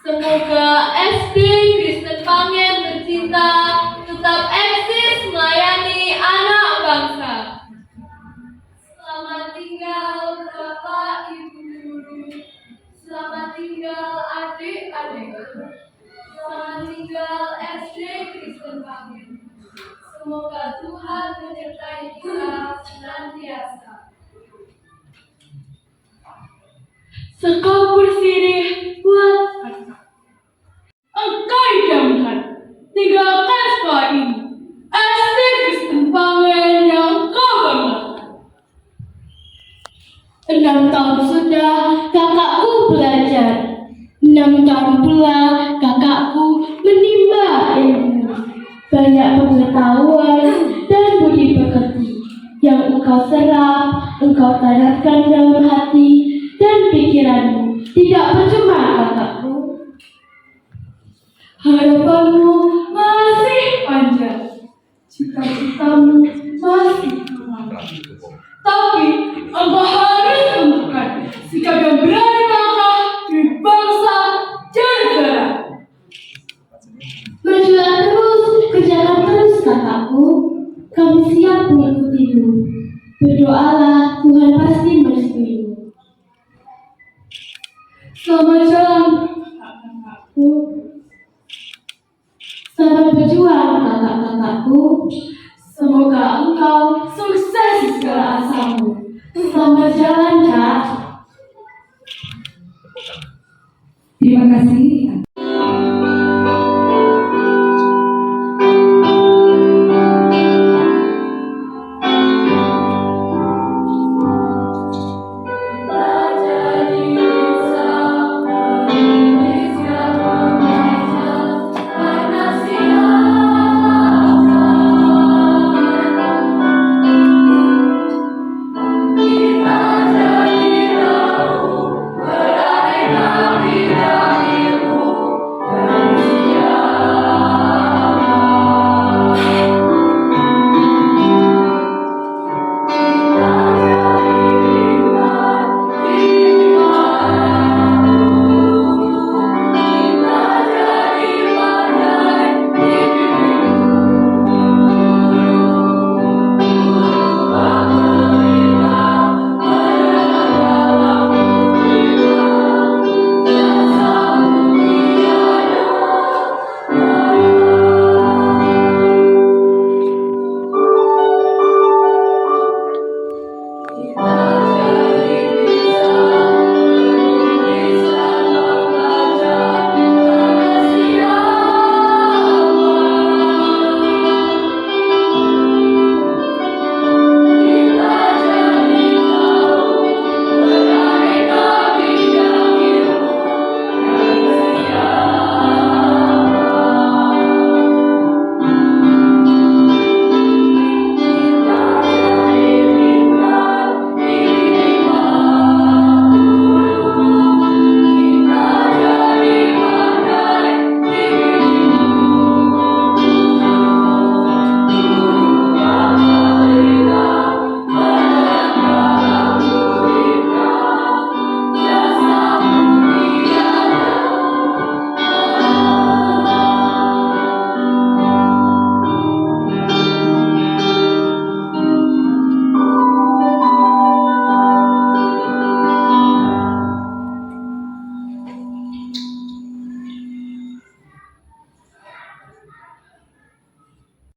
semoga SD Kristen Pangen tercinta tetap eksis melayani anak bangsa. Selamat tinggal Bapak Ibu guru. Selamat tinggal adik-adik. Selamat tinggal SD Kristen Pangen. Semoga Tuhan menyertai kita senantiasa. Sekapur sirih buat engkau idamkan, tinggalkan sekolah ini. SD Kristen Pangen yang kau banggakan. 6 tahun sudah kakakku belajar. 6 tahun pula kakakku menimba ilmu. Banyak pengetahuan dan budi pekerti yang engkau serap, engkau tanamkan dalam hati dan pikiranmu. Tidak percuma kakakku. Harapanmu masih panjang, cita-citamu masih kuat. Tapi engkau harus tentukan sikap yang berani langkah demi bangsa dan negara. Majulah terus, kerjakan terus kakakku. Kami siap mengikutimu. Berdoalah, Tuhan pasti merestuimu. Selamat jalan, kakakku. Selamat berjuang kakak-kakakku. Semoga engkau sukses di segala asamu. Selamat jalan kak. Terima kasih.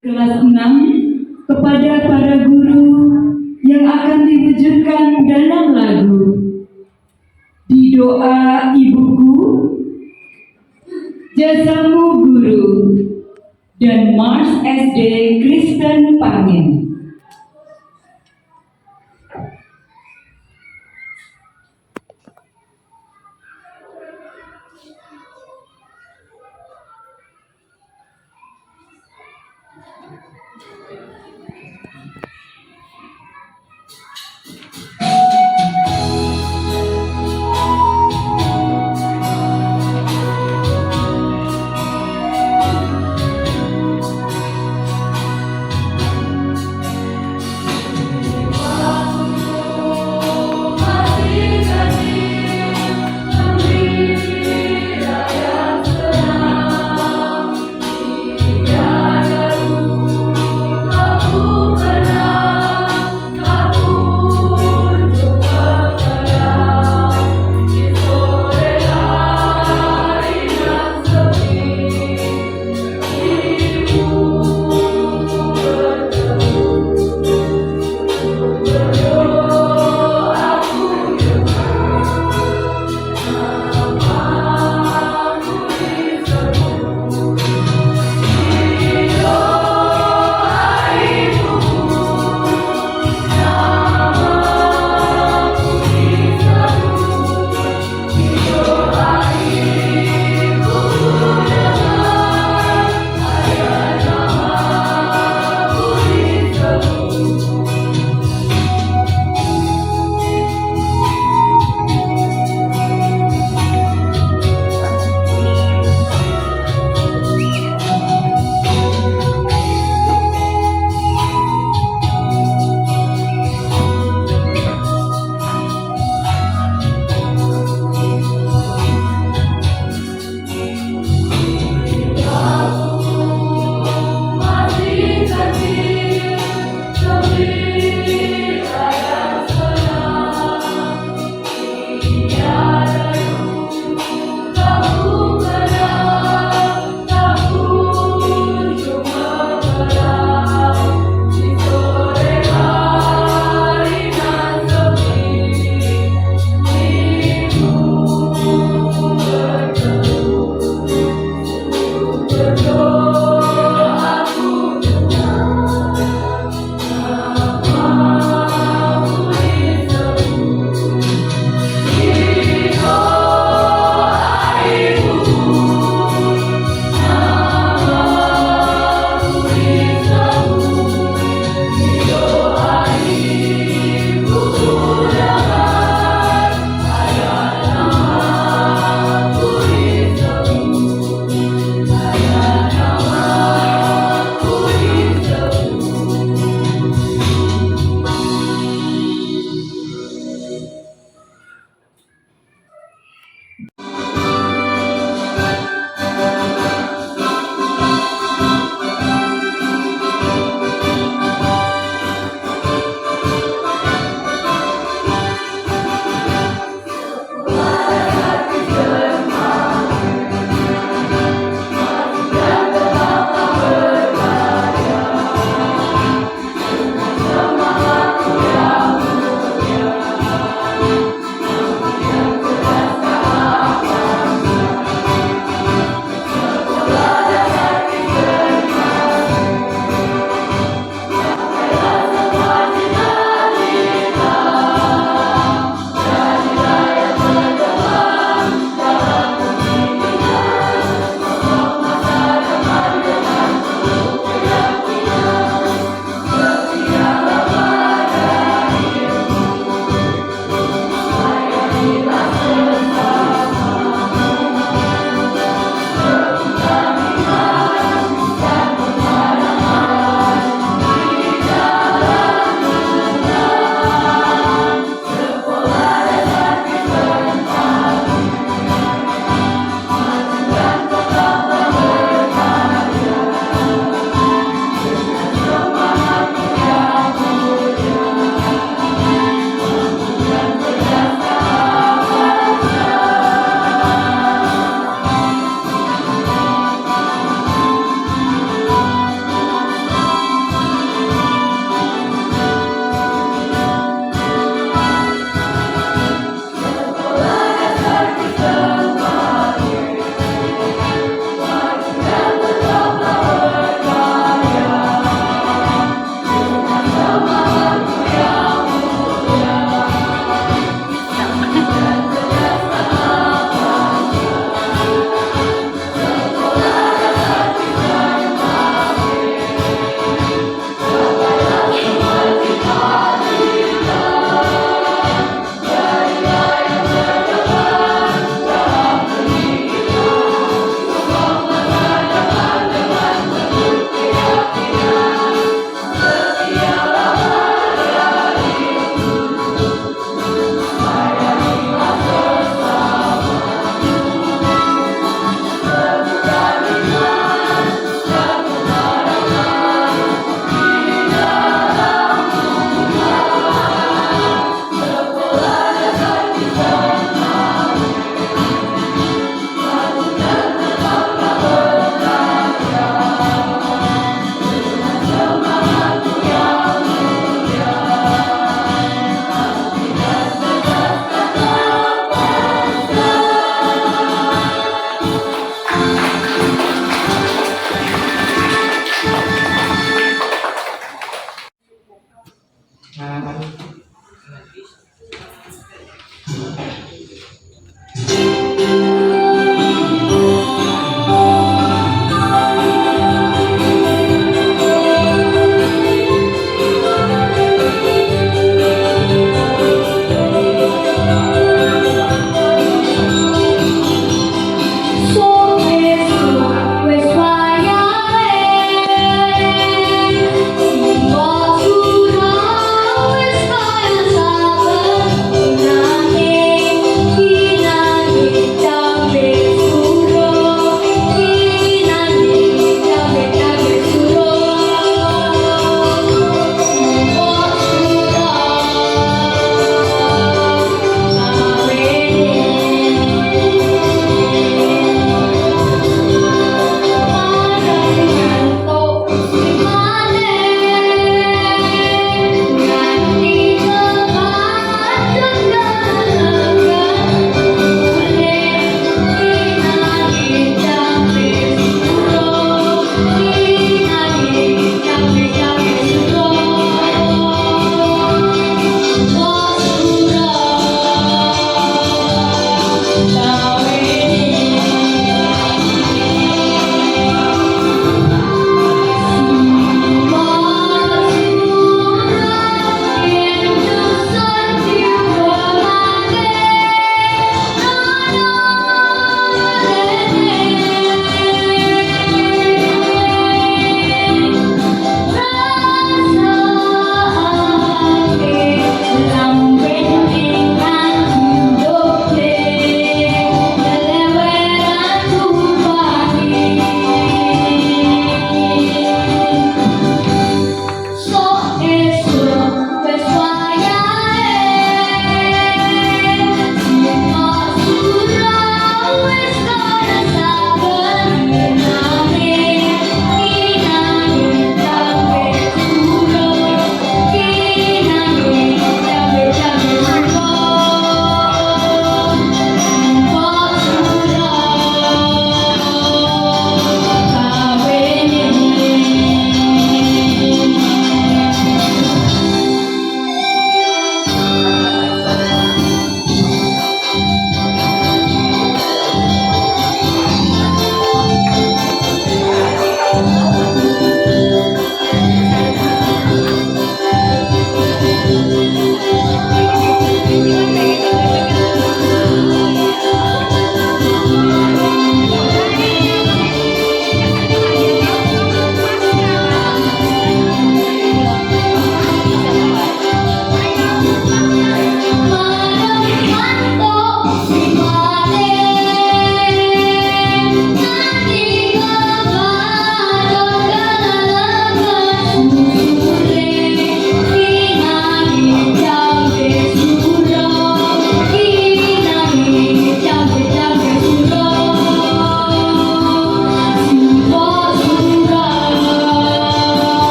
Kelas 6 kepada para guru yang akan diwujudkan dalam lagu Di Doa Ibuku, Jasamu Guru, dan Mars SD Kristen Pangen. Terima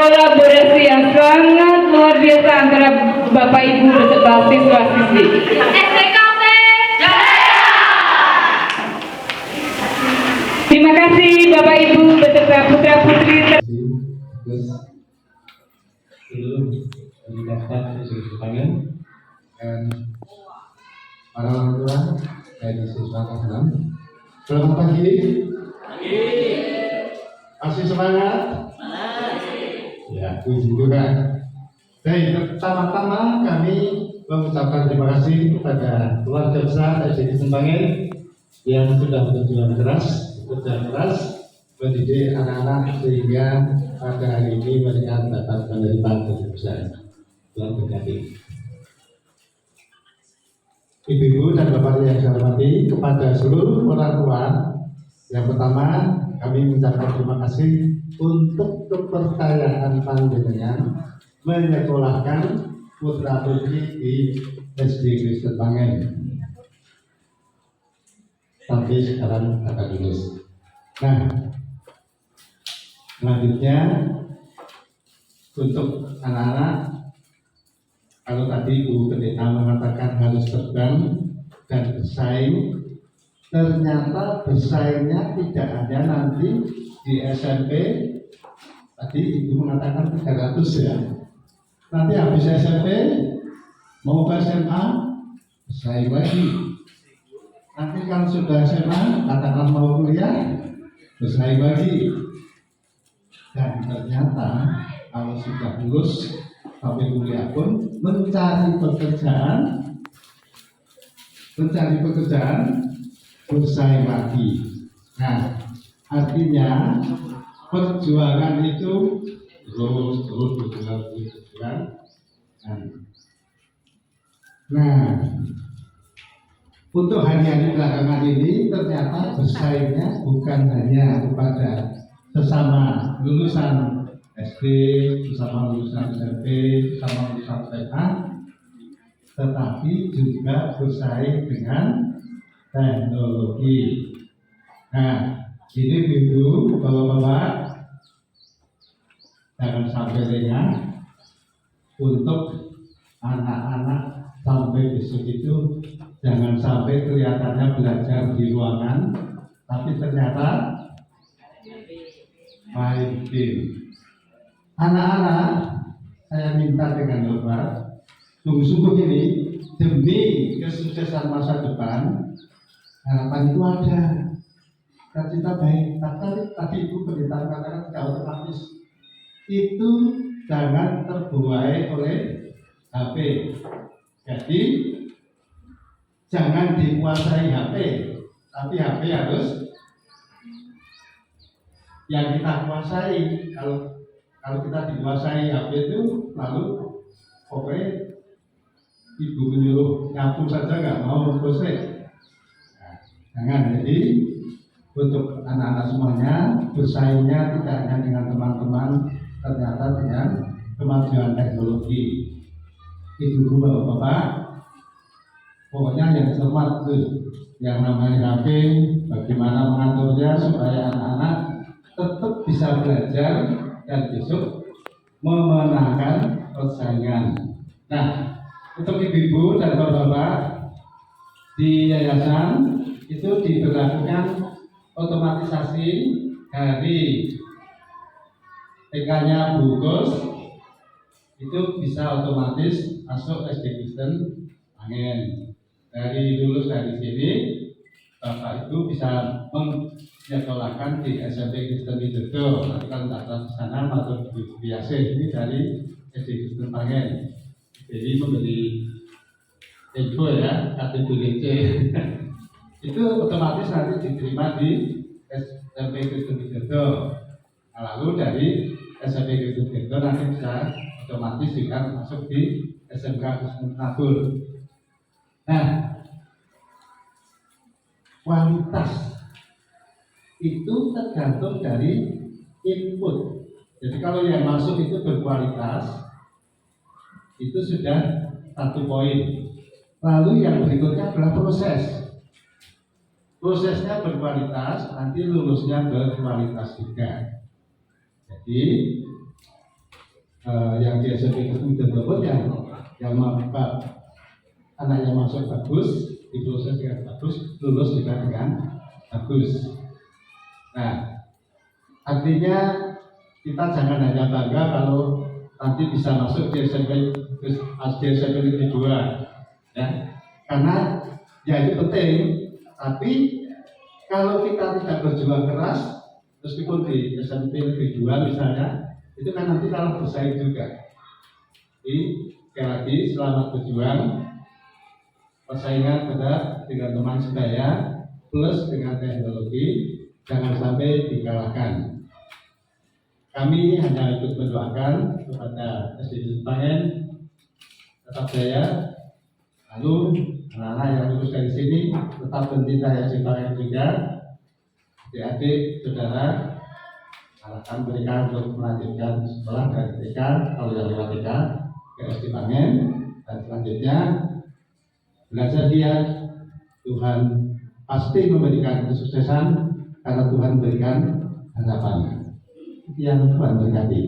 kolaborasi yang sangat luar biasa antara Bapak Ibu beserta siswa-siswi. SPKP Terima kasih Bapak Ibu beserta putra-putri. Terus seluruh daftar siswa panggil dan para orang tua dari siswa kelas 6. Selamat pagi. Masih semangat? Ya, puji Tuhan. Baik, pertama-tama kami mengucapkan terima kasih kepada keluarga besar SD Sembangil yang sudah berjuang keras mendidik anak-anak sehingga pada hari ini mereka dapat menerima keputusan. Tuhan berkati. Ibu-ibu dan bapak yang saya hormati, kepada seluruh orang tua, yang pertama kami mengucapkan terima kasih untuk kepercayaan panjenengan menyekolahkan putra putri di SD Kristen Pangen sampai sekarang akan lulus. Nah, selanjutnya untuk anak-anak, kalau tadi Bu Pendeta mengatakan harus terbang dan bersaing, ternyata bersaingnya tidak hanya nanti di SMP. Tadi Ibu mengatakan 300 ya. Nanti habis SMP mau ke SMA bersaing lagi. Nanti kalau sudah SMA katakan mau kuliah bersaing lagi. Dan ternyata kalau sudah lulus sampai kuliah pun mencari pekerjaan bersaing lagi. Nah, artinya perjuangan itu terus berjuang. Nah, untuk hari-hari belakangan ini ternyata bersaingnya bukan hanya kepada sesama lulusan SD, sesama lulusan SMP, sesama lulusan SMA, tetapi juga bersaing dengan teknologi. Nah, ini Ibu, Bapak-bapak, jangan sampai lengah untuk anak-anak sampai besok itu, jangan sampai kelihatannya belajar di ruangan, tapi ternyata main game. Anak-anak, saya minta dengan hormat, sungguh-sungguh ini demi kesuksesan masa depan, harapan itu ada, cita-cita baik. Tadi Ibu Pendeta katakan tidak otomatis, itu jangan terbuai oleh HP. Jadi jangan dikuasai HP, tapi HP harus yang kita kuasai. Kalau kita dikuasai HP itu, lalu pokoknya Ibu menyuruh nyapu saja nggak mau selesai. Nah, jangan. Jadi untuk anak-anak semuanya bersaingnya tidak hanya dengan teman-teman, ternyata dengan kemajuan teknologi. Ibu, bapak-bapak, pokoknya yang cermat tuh, yang namanya HP, bagaimana mengaturnya supaya anak-anak tetap bisa belajar dan besok memenangkan persaingan. Nah, untuk ibu-ibu dan bapak-bapak di yayasan itu diberlakukan otomatisasi dari TK-nya bungkus itu bisa otomatis masuk SD Kristen Pangen. Dari lulus dari sini, Bapak Ibu bisa menyekolahkan di SMP Kristen Widodo. Nanti kalau tidak di sana masuk di biasa ini dari SD Kristen Pangen. Jadi memberi info ya, KTP itu otomatis nanti diterima di SMP Kristen Widodo. Nah, lalu dari SMP Kristen Widodo nanti bisa otomatis juga masuk di SMK Kristen Tabur. Nah, kualitas itu tergantung dari input. Jadi kalau yang masuk itu berkualitas, itu sudah 1 poin. Lalu yang berikutnya adalah proses. Prosesnya berkualitas, nanti lulusnya berkualitas juga. Jadi yang di SMP Kemudian tersebut yang anak yang masuk bagus, diproses dengan bagus, lulus juga dengan bagus. Nah, artinya kita jangan hanya bangga kalau nanti bisa masuk di SMP Negeri 2, ya, karena ya itu penting. Tapi kalau kita tidak berjuang keras, meskipun di SMP Negeri 2 misalnya, itu kan nanti kalah bersaing juga. Jadi sekali lagi selamat berjuang, persaingan berat dengan teman sebaya plus dengan teknologi, jangan sampai dikalahkan. Kami hanya ikut mendoakan kepada SD Pangen tetap jaya, lalu anak-anak yang lulus dari sini tetap mencintai SD Pangen juga. Adik-adik, saudara, harapan mereka untuk melanjutkan sekolah dari TK, kalau yang lewat TK ke SD Pangen, dan selanjutnya belajar giat. Tuhan pasti memberikan kesuksesan karena Tuhan memberikan harapan. Yang Tuhan berkati.